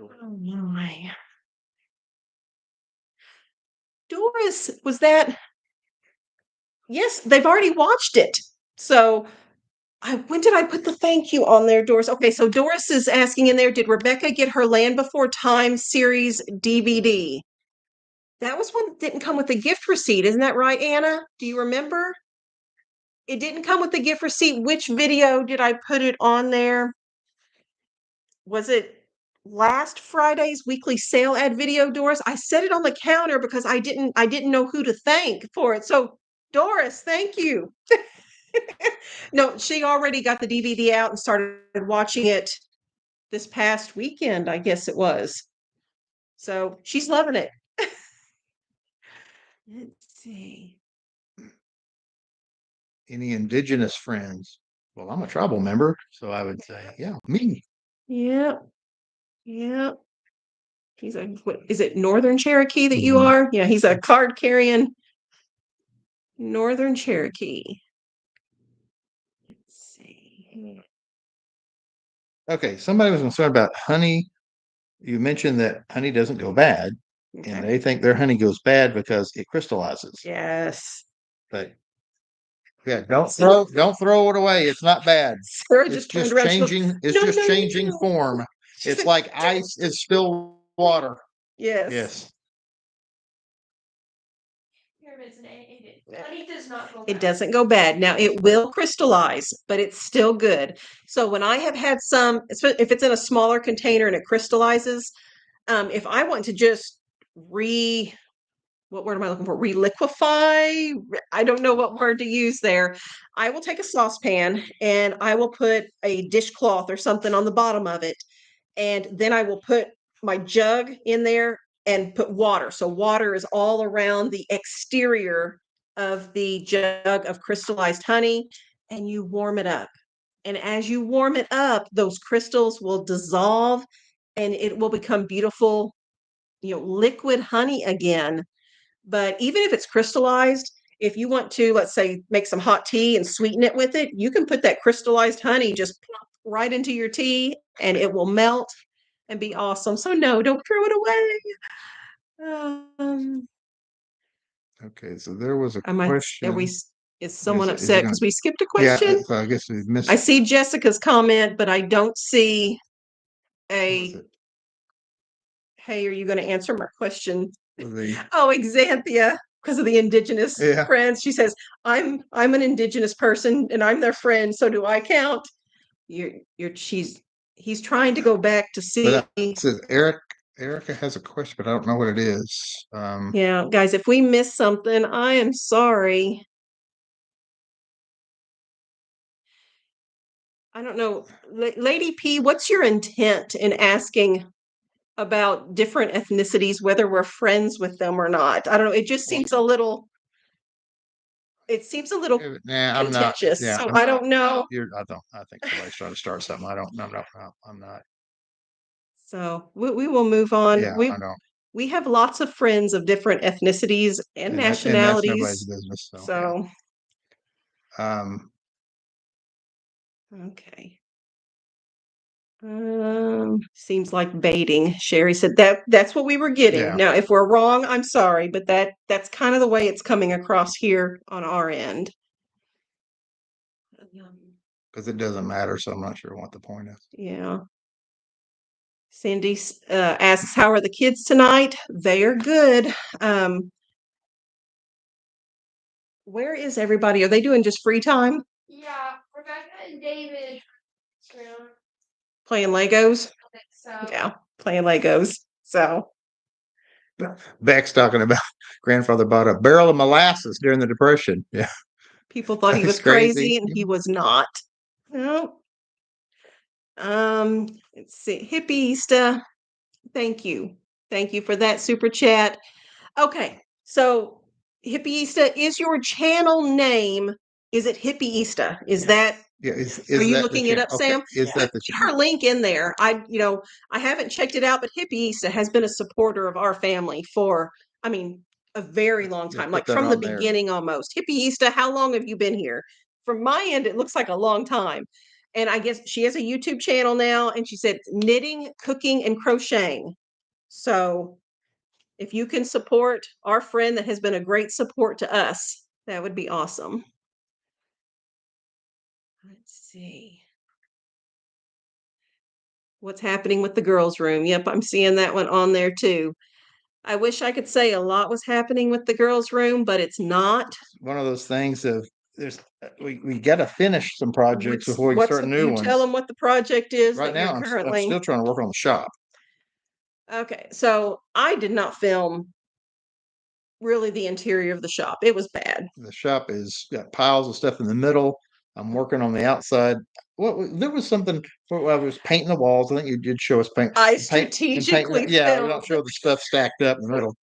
Oh my. Doris, was that? Yes, they've already watched it. So when did I put the thank you on there, Doris? Okay, so Doris is asking in there, did Rebekah get her Land Before Time series DVD? That was one that didn't come with a gift receipt. Isn't that right, Anna? Do you remember? It didn't come with the gift receipt. Which video did I put it on there? Was it last Friday's weekly sale ad video, Doris? I set it on the counter because I didn't know who to thank for it. So Doris, thank you. No, she already got the DVD out and started watching it this past weekend, I guess it was. So she's loving it. Let's see. Any indigenous friends? Well, I'm a tribal member, so I would say, yeah, me. Yeah. He's what is it, Northern Cherokee that you are? Yeah, he's a card carrying Northern Cherokee. Let's see. Okay, somebody was concerned about honey. You mentioned that honey doesn't go bad, and they think their honey goes bad because it crystallizes. Yes. But yeah, don't throw it away. It's not bad. Sarah It's just changing. It's just changing form. It's like ice is still water. Yes. Yes. Honey does not go bad. It doesn't go bad. Now it will crystallize, but it's still good. So when I have had some, if it's in a smaller container and it crystallizes, if I want to just what word am I looking for? Reliquify? I don't know what word to use there. I will take a saucepan and I will put a dishcloth or something on the bottom of it. And then I will put my jug in there and put water. So water is all around the exterior of the jug of crystallized honey, and you warm it up. And as you warm it up, those crystals will dissolve and it will become beautiful, liquid honey again. But even if it's crystallized, if you want to, let's say, make some hot tea and sweeten it with it, you can put that crystallized honey just plop right into your tea and it will melt and be awesome. So no, don't throw it away. Okay, so there was a Are question. we, is someone Is it upset gonna- because we skipped a Yeah, question? so I guess we missed. I see Jessica's comment, but I don't see what was a, it? hey, are you going to answer my question? The Oh, Exanthia, because of the indigenous Yeah. friends. She says, I'm an indigenous person and I'm their friend, so do I count? He's trying to go back to see. says Erica has a question, but I don't know what it is. Yeah, guys, if we missed something, I am sorry. I don't know. Lady P, what's your intent in asking about different ethnicities, whether we're friends with them or not? I don't know. It just seems a little, Nah, I'm not. contentious. Yeah, So I don't know. I think somebody's trying to start something. I'm not. So we will move on. Yeah, I don't. We have lots of friends of different ethnicities and And that's nationalities. nobody's business. So, yeah. Okay. Seems like baiting. Sherry said that's what we were getting. Yeah. Now, if we're wrong, I'm sorry, but that's kind of the way it's coming across here on our end. Because it doesn't matter, so I'm not sure what the point is. Yeah. Cindy asks, how are the kids tonight? They are good. Where is everybody? Are they doing just free time? Yeah, Rebekah and David. Playing Legos? So Yeah, playing Legos. So Beck's talking about grandfather bought a barrel of molasses during the Depression. Yeah. people thought he was That's crazy. crazy and he was not. No. Let's see. Hippieista. Thank you. Thank you for that super chat. Okay. So Hippieista, is your channel name, is it Hippieista? Is that Yeah. Are you looking it up, Sam? Is that the Put her link in there. I haven't checked it out, but Hippieista has been a supporter of our family for, a very long Yeah, time, put like that from the on there. beginning almost. Hippieista, how long have you been here? From my end, it looks like a long time. And I guess she has a YouTube channel now, and she said knitting, cooking, and crocheting. So if you can support our friend that has been a great support to us, that would be awesome. Let's see. What's happening with the girls' room? Yep, I'm seeing that one on there too. I wish I could say a lot was happening with the girls' room, but it's not. One of those things of we got to finish some projects before we start new ones. Tell them what the project is Right that now, you're currently. I'm still trying to work on the shop. Okay, so I did not film really the interior of the shop. It was bad. The shop is got piles of stuff in the middle. I'm working on the outside. There was something where I was painting the walls. I think you did show us paint. I paint- strategically Yeah, we filmed. don't show the stuff stacked up in the middle.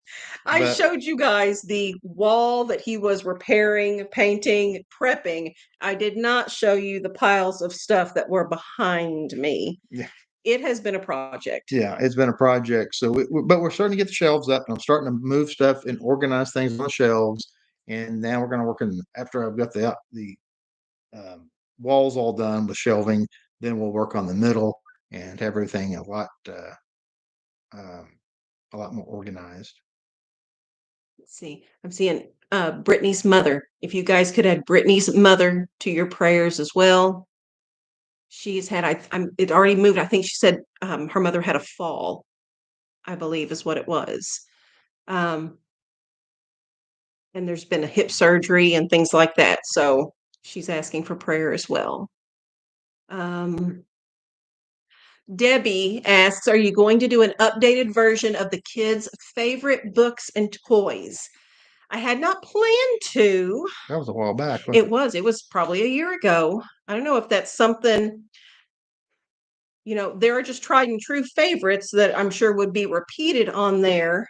I But- showed you guys the wall that he was repairing, painting, prepping. I did not show you the piles of stuff that were behind me. Yeah. It has been a project. Yeah, it's been a project. So, but we're starting to get the shelves up, and I'm starting to move stuff and organize things on the shelves. And now we're going to work in after I've got the walls all done with shelving. Then we'll work on the middle and have everything a lot more organized. Let's see. I'm seeing Brittany's mother. If you guys could add Brittany's mother to your prayers as well. She's had, it already moved. I think she said her mother had a fall, I believe is what it was. And there's been a hip surgery and things like that. So she's asking for prayer as well. Debbie asks, are you going to do an updated version of the kids' favorite books and toys? I had not planned to. That was a while back. It was probably a year ago. I don't know if that's something. there are just tried and true favorites that I'm sure would be repeated on there.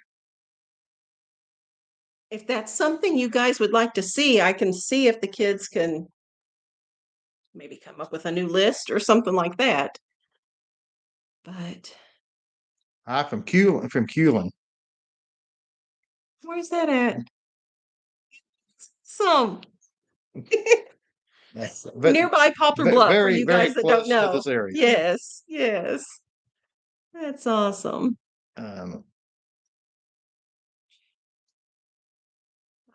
If that's something you guys would like to see, I can see if the kids can maybe come up with a new list or something like that. But Hi from Culin. where's that at? Some But nearby Poplar Bluff for very, you very guys that close don't to know. this area. Yes, yes. That's awesome.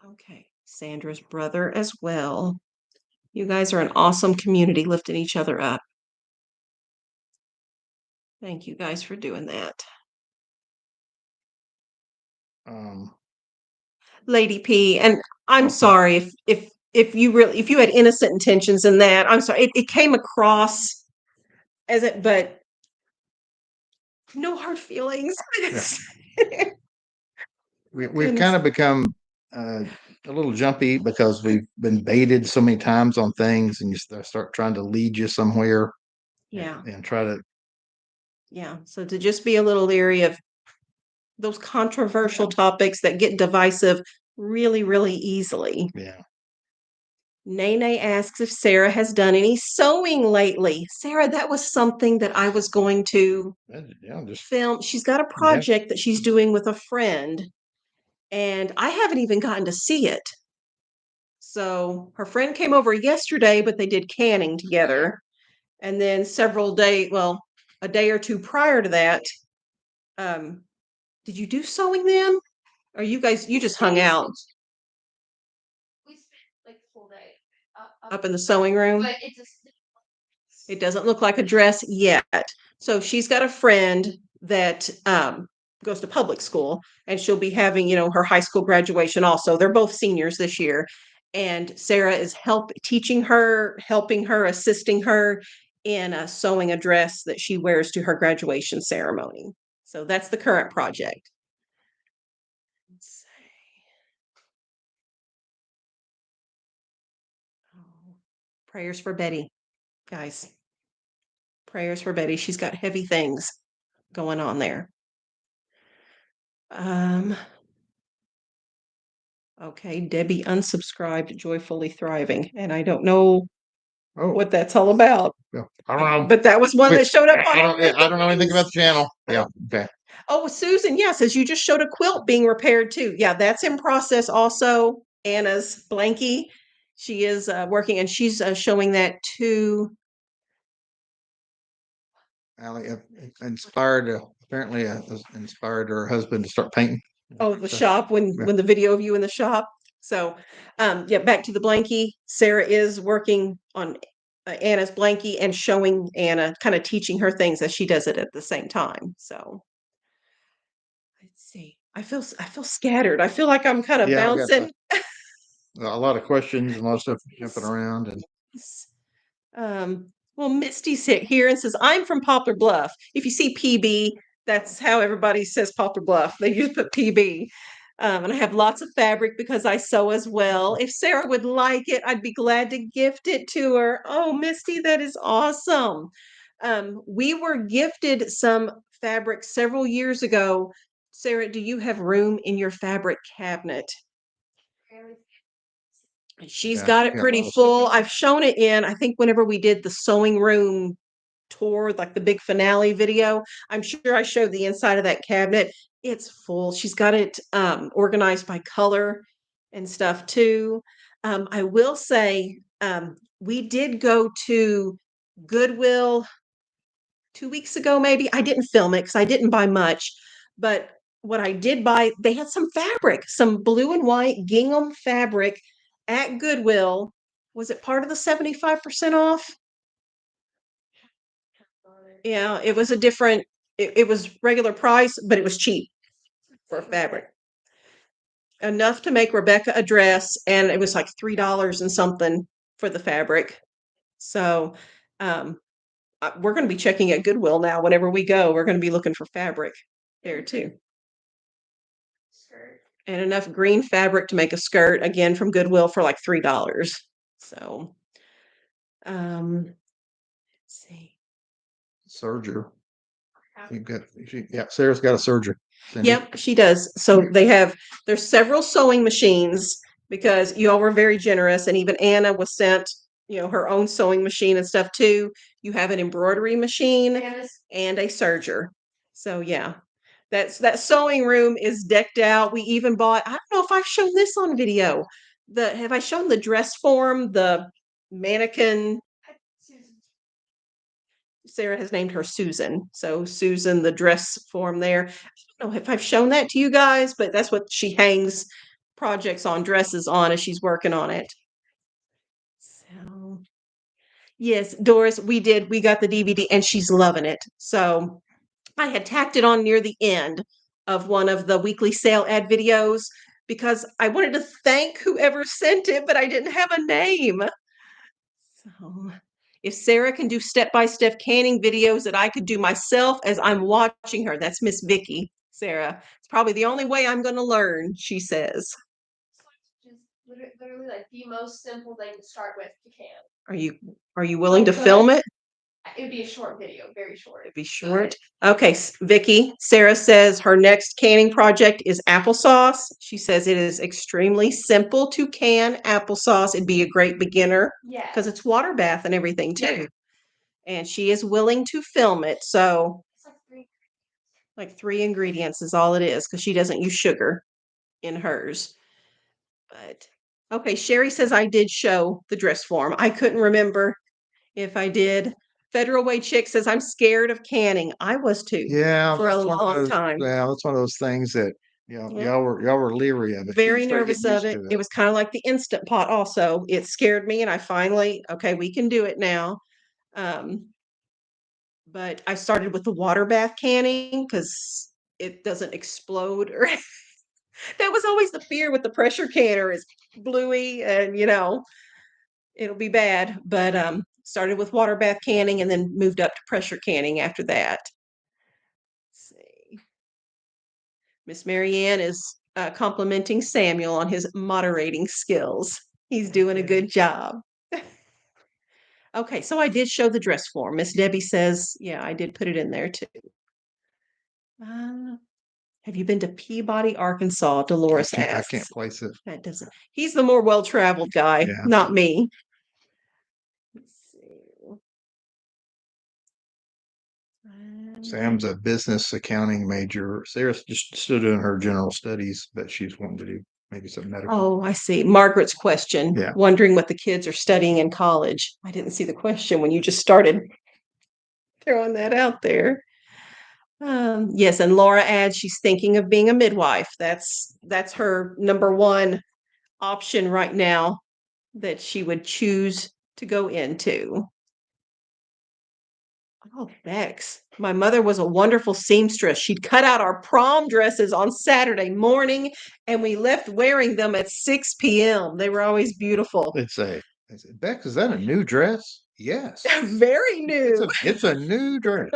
Okay, Sandra's brother as well. You guys are an awesome community lifting each other up. Thank you guys for doing that. Lady P, and I'm sorry if you had innocent intentions in that. I'm sorry. It came across as it, but no hard feelings. We've kind of become a little jumpy because we've been baited so many times on things, and you start trying to lead you somewhere. Yeah. And try to. Yeah. So to just be a little leery of those controversial topics that get divisive really, really easily. Yeah. Nene asks if Sarah has done any sewing lately. Sarah, that was something that I was going to film. She's got a project that she's doing with a friend, and I haven't even gotten to see it. So her friend came over yesterday, but they did canning together. And then a day or two prior to that, did you do sewing then? Or you just hung out? We spent like the full day up in the sewing room? But it doesn't look like a dress yet. So she's got a friend that goes to public school, and she'll be having, her high school graduation also. They're both seniors this year. And Sarah is helping her, assisting her in sewing a dress that she wears to her graduation ceremony. So that's the current project. Let's see. Oh, prayers for Betty, guys. Prayers for Betty. She's got heavy things going on there. Okay, Debbie unsubscribed, joyfully thriving, and I don't know what that's all about. Yeah, I don't know, but that was one that showed up. I don't know anything about the channel. Yeah, okay. Oh, Susan, says you just showed a quilt being repaired too. Yeah, that's in process also. Anna's blankie, she is working, and she's showing that too. Allie apparently inspired her husband to start painting. Oh, the shop when the video of you in the shop. So, back to the blankie. Sarah is working on Anna's blankie and showing Anna, kind of teaching her things as she does it at the same time. So, let's see. I feel scattered. I feel like I'm kind of bouncing. A lot of questions and a lot of stuff jumping around. And well, Misty's here and says, I'm from Poplar Bluff. If you see PB, that's how everybody says Poplar Bluff. They just put PB. And I have lots of fabric because I sew as well. If Sarah would like it, I'd be glad to gift it to her. Oh, Misty, that is awesome. We were gifted some fabric several years ago. Sarah, do you have room in your fabric cabinet? She's got it pretty full. I've shown it I think whenever we did the sewing room tour, like the big finale video, I'm sure I showed the inside of that cabinet. It's full. She's got it organized by color and stuff too. I will say we did go to Goodwill 2 weeks ago, maybe. I didn't film it because I didn't buy much, but what I did buy, they had some fabric, some blue and white gingham fabric at Goodwill. Was it part of the 75% off? Yeah, it was it was regular price, but it was cheap for fabric. Enough to make Rebekah a dress, and it was like $3 and something for the fabric. So we're going to be checking at Goodwill now. Whenever we go, we're going to be looking for fabric there too. Skirt. And enough green fabric to make a skirt, again from Goodwill for like $3. So let's see. Serger. You've got, yeah, Sarah's got a serger. Cindy. Yep, she does. So there's several sewing machines because you all were very generous, and even Anna was sent, her own sewing machine and stuff too. You have an embroidery machine Janice, and a serger. So yeah, that sewing room is decked out. We even bought, I don't know if I've shown this on video. Have I shown the dress form, the mannequin? Sarah has named her Susan. So Susan, the dress form there. I don't know if I've shown that to you guys, but that's what she hangs projects on dresses on as she's working on it. So yes, Doris, we did. We got the DVD and she's loving it. So I had tacked it on near the end of one of the weekly sale ad videos because I wanted to thank whoever sent it, but I didn't have a name. So if Sarah can do step-by-step canning videos that I could do myself as I'm watching her, that's Miss Vicky, Sarah. It's probably the only way I'm going to learn, she says. just literally like the most simple thing to start with to can. Are you willing to film it? It would be a short video, very short. It'd be short. Okay, Vicky, Sarah says her next canning project is applesauce. She says it is extremely simple to can applesauce. It'd be a great beginner Yeah. because it's water bath and everything too. Yeah. And she is willing to film it. So It's like 3 ingredients is all it is because she doesn't use sugar in hers. But okay, Sherry says I did show the dress form. I couldn't remember if I did. Federal Way Chick says I'm scared of canning. I was too. Yeah, For a that's one of long those- time. Yeah, that's one of those things that Yeah. y'all were leery of it. Very You start nervous getting of used it. to It was kind of like the Instant Pot also. It scared me and I finally, okay, we can do it now. But I started with the water bath canning because it doesn't explode or that was always the fear with the pressure canner is bluey and it'll be bad. But started with water bath canning and then moved up to pressure canning after that. Let's see. Miss Marianne is complimenting Samuel on his moderating skills. He's doing a good job. Okay, so I did show the dress form. Miss Debbie says, yeah, I did put it in there too. Have you been to Peabody, Arkansas? Dolores I asks. can't place it. That doesn't. He's the more well-traveled guy, Yeah. not me. Let's see. Sam's a business accounting major. Sarah's just still doing her general studies, but she's wanting to do maybe some medical. Oh, I see. Margaret's question. Yeah. Wondering what the kids are studying in college. I didn't see the question when you just started throwing that out there. Yes, and Laura adds she's thinking of being a midwife. That's her number one option right now that she would choose to go into. Oh, Bex. My mother was a wonderful seamstress. She'd cut out our prom dresses on Saturday morning, and we left wearing them at 6 p.m. They were always beautiful. They say, Bex, is that a new dress? Yes. Very new. It's a new dress.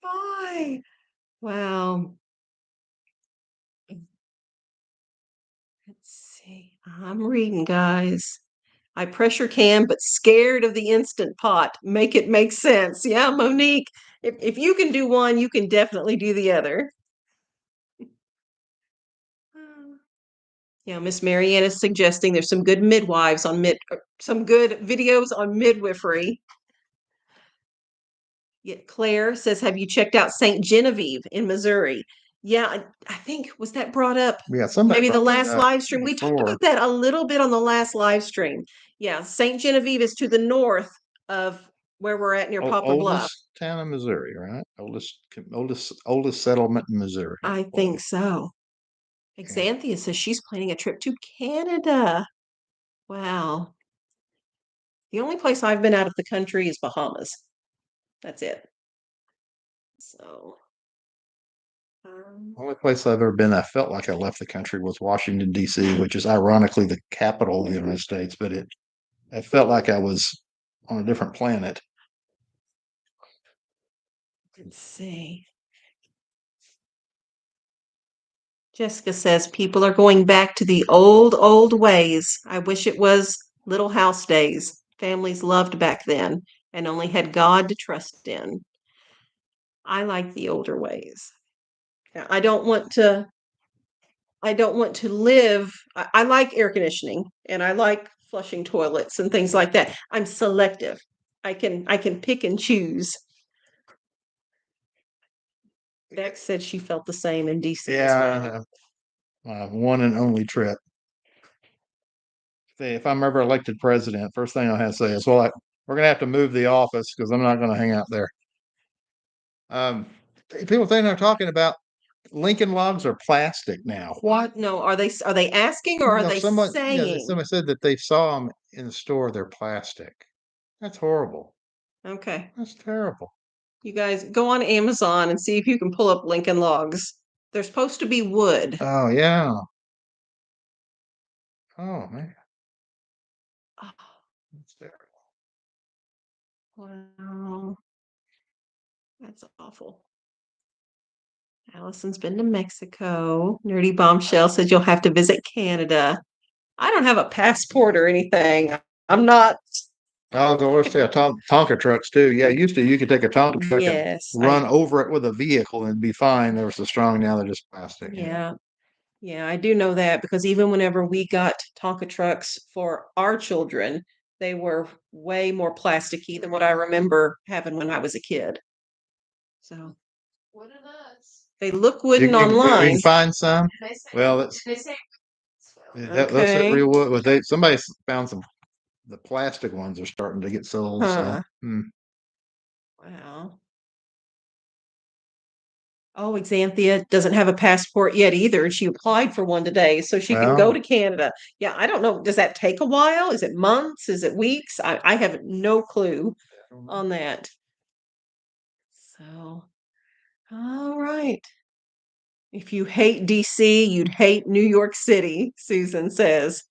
Bye. Wow. Let's see. I'm reading, guys. I pressure can, but scared of the Instant Pot. Make it make sense. Yeah, Monique. If you can do one, you can definitely do the other. Yeah, Miss Marianne is suggesting there's some good midwives on some good videos on midwifery. Yet Claire says, have you checked out St. Genevieve in Missouri? Yeah, I think was that brought up Yeah, somebody maybe the brought that last up live stream. We talked before. about that a little bit on the last live stream. Yeah, St. Genevieve is to the north of where we're at near Poplar Bluff. Oldest town in Missouri, right? Oldest settlement in Missouri. I think so. Exanthea says she's planning a trip to Canada. Wow. The only place I've been out of the country is Bahamas. That's it. So. Only place I've ever been, I felt like I left the country was Washington, D.C., which is ironically the capital of the United States, but I felt like I was on a different planet. Let's see. Jessica says people are going back to the old ways. I wish it was little house days. Families loved back then. and only had God to trust in. I like the older ways. Now, I don't want to live. I like air conditioning and I like flushing toilets and things like that. I'm selective. I can pick and choose. Beck said she felt the same in DC as well. Yeah, one and only trip. If I'm ever elected president, first thing I'll have to say is, well, we're going to have to move the office because I'm not going to hang out there. People think they're talking about Lincoln logs are plastic now. What? No, are they asking or are No, they someone saying? said that they saw them in the store. They're plastic. That's horrible. Okay. That's terrible. You guys go on Amazon and see if you can pull up Lincoln logs. They're supposed to be wood. Oh yeah. Oh man. Oh, That's terrible. wow. That's awful. Allison's been to Mexico. Nerdy Bombshell says you'll have to visit Canada. I don't have a passport or anything. I'm not. Oh, the worst thing, Tonka trucks too. Yeah, used to you could take a Tonka truck and Yes. run over it with a vehicle and be fine. They were so strong. Now they're just plastic. Yeah. Yeah, I do know that because even whenever we got Tonka trucks for our children, they were way more plasticky than what I remember having when I was a kid. So What are those? they look You wooden can online. find some. They say, Well, that's they say that's it. Okay. Real wood. Well, somebody found some. The plastic ones are starting to get sold. Huh. So Wow. Oh, Xanthia doesn't have a passport yet either, and she applied for one today, so she can go Well. to Canada. Yeah, I don't know. Does that take a while? Is it months? Is it weeks? I have no clue on that. So, all right. If you hate DC, you'd hate New York City, Susan says.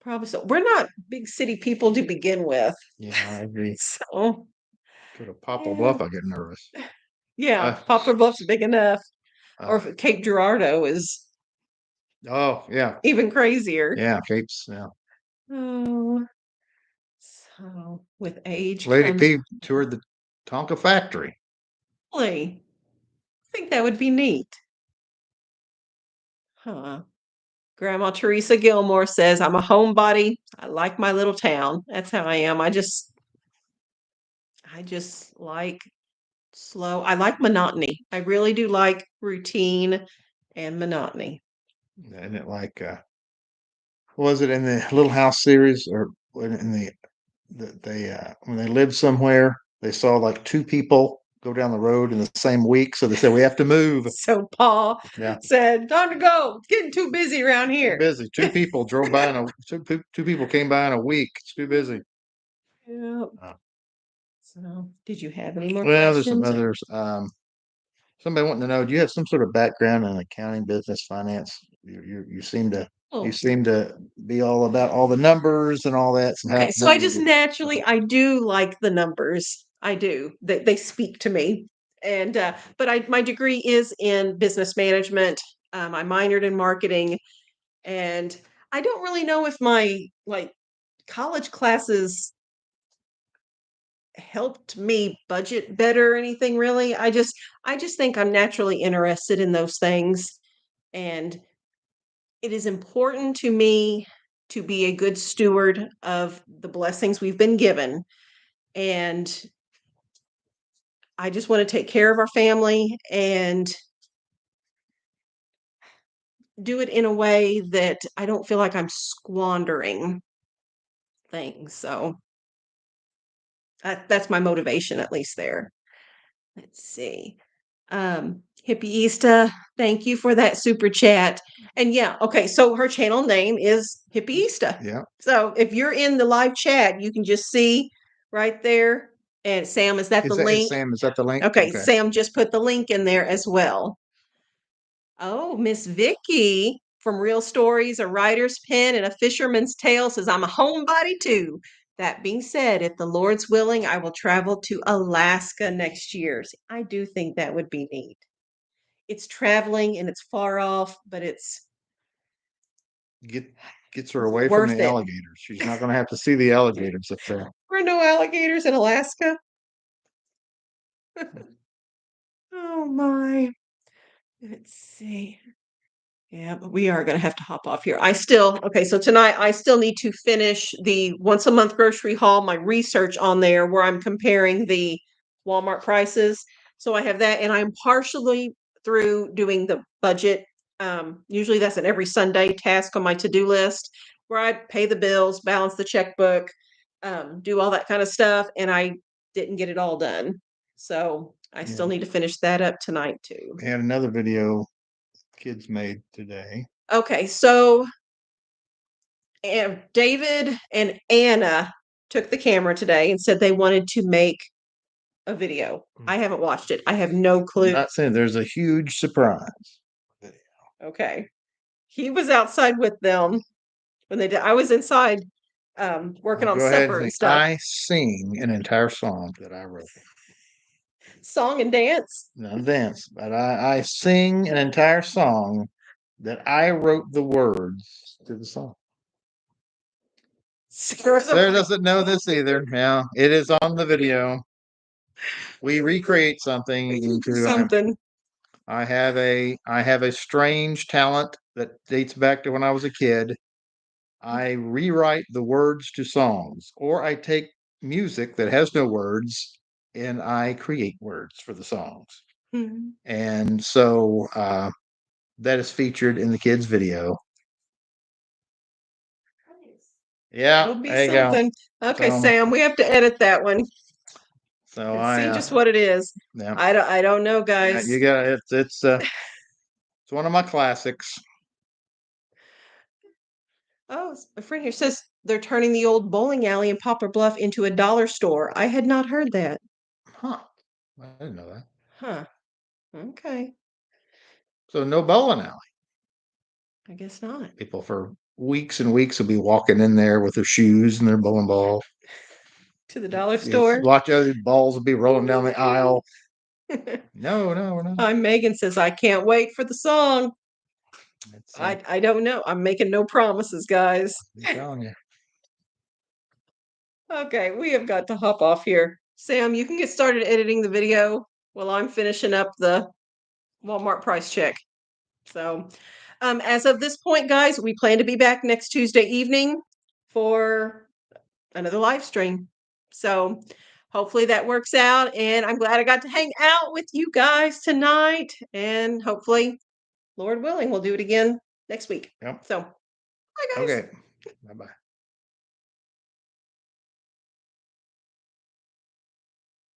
Probably so. We're not big city people to begin with. Yeah, I agree. So, Go to Poplar yeah. Bluff, I get nervous. Yeah, Poplar Bluff's big enough. Or Uh, Cape Girardeau is oh yeah, even crazier. yeah, capes. Yeah. Oh, so with age Lady comes P toured the Tonka factory. really. I think that would be neat. Huh. Grandma Teresa Gilmore says, I'm a homebody. I like my little town. That's how I am. I just like slow. I like monotony. I really do like routine and monotony. Isn't it like was it in the Little House series or in when they lived somewhere, they saw like two people go down the road in the same week, so they said we have to move. So Paul Yeah, said, time to go. It's getting too busy around too here. busy. Two people drove by in a two people came by in a week. It's too busy. Yeah. Oh. So did you have any more Well, there's some questions? others. Somebody wanting to know, do you have some sort of background in accounting, business, finance? You seem to Oh. be all about all the numbers and all that. Okay, so I just naturally I do like the numbers. I do. They speak to me. And but my degree is in business management. I minored in marketing, and I don't really know if my like college classes helped me budget better or anything really. I just think I'm naturally interested in those things, and it is important to me to be a good steward of the blessings we've been given. And I just want to take care of our family and do it in a way that I don't feel like I'm squandering things. So that's my motivation, at least there. Let's see. Hippieista, thank you for that super chat. And yeah, okay, so her channel name is Hippieista. Yeah. So if you're in the live chat, you can just see right there. And Sam, is that the link? Sam, is that the link? Okay, Sam just put the link in there as well. Oh, Miss Vicky from Real Stories, a writer's pen and a fisherman's tale says, I'm a homebody too. That being said, if the Lord's willing, I will travel to Alaska next year. See, I do think that would be neat. It's traveling and it's far off, but it's Gets her away from worth the it. alligators. She's not going to have to see the alligators up there. There are no alligators in Alaska. Oh my. Let's see. Yeah, but we are going to have to hop off here. Okay, so tonight I still need to finish the once a month grocery haul, my research on there where I'm comparing the Walmart prices. So I have that, and I'm partially through doing the budget. Usually that's an every Sunday task on my to-do list where I pay the bills, balance the checkbook, do all that kind of stuff, and I didn't get it all done. So I still Yeah. need to finish that up tonight too. We had another video kids made today. Okay, so David and Anna took the camera today and said they wanted to make a video. I haven't watched it. I have no I'm clue. not saying there's a huge surprise. Okay. He was outside with them when they did. I was inside working I'll on go ahead supper and and say, stuff. I sing an entire song that I wrote. Song and dance. Not dance, but I sing an entire song that I wrote the words to the song. Sarah doesn't know this either. Yeah, it is on the video. We recreate something into something. I have a strange talent that dates back to when I was a kid. I rewrite the words to songs, or I take music that has no words and I create words for the songs. Mhm. And so that is featured in the kids' video. Yeah, It'll be there you go. something. Okay, So- Sam, we have to edit that one So and see just what it is. yeah, I don't know, yeah, guys. you got it. It's one of my classics. Oh, a friend here says they're turning the old bowling alley in Poplar Bluff into a dollar store. I had not heard that. Huh? I didn't know that. Huh. Okay. So no bowling alley. I guess not. People for weeks and weeks will be walking in there with their shoes and their bowling ball. To the dollar You store. watch other balls will be rolling down the aisle. No, we're not. Megan says I can't wait for the song. It's, I don't know. I'm making no promises, guys. I'm telling you. Okay, we have got to hop off here. Sam, you can get started editing the video while I'm finishing up the Walmart price check. So, as of this point, guys, we plan to be back next Tuesday evening for another live stream. So, hopefully that works out. And I'm glad I got to hang out with you guys tonight. And hopefully, Lord willing, we'll do it again next week. Yep. So, bye, guys. Okay. Bye bye.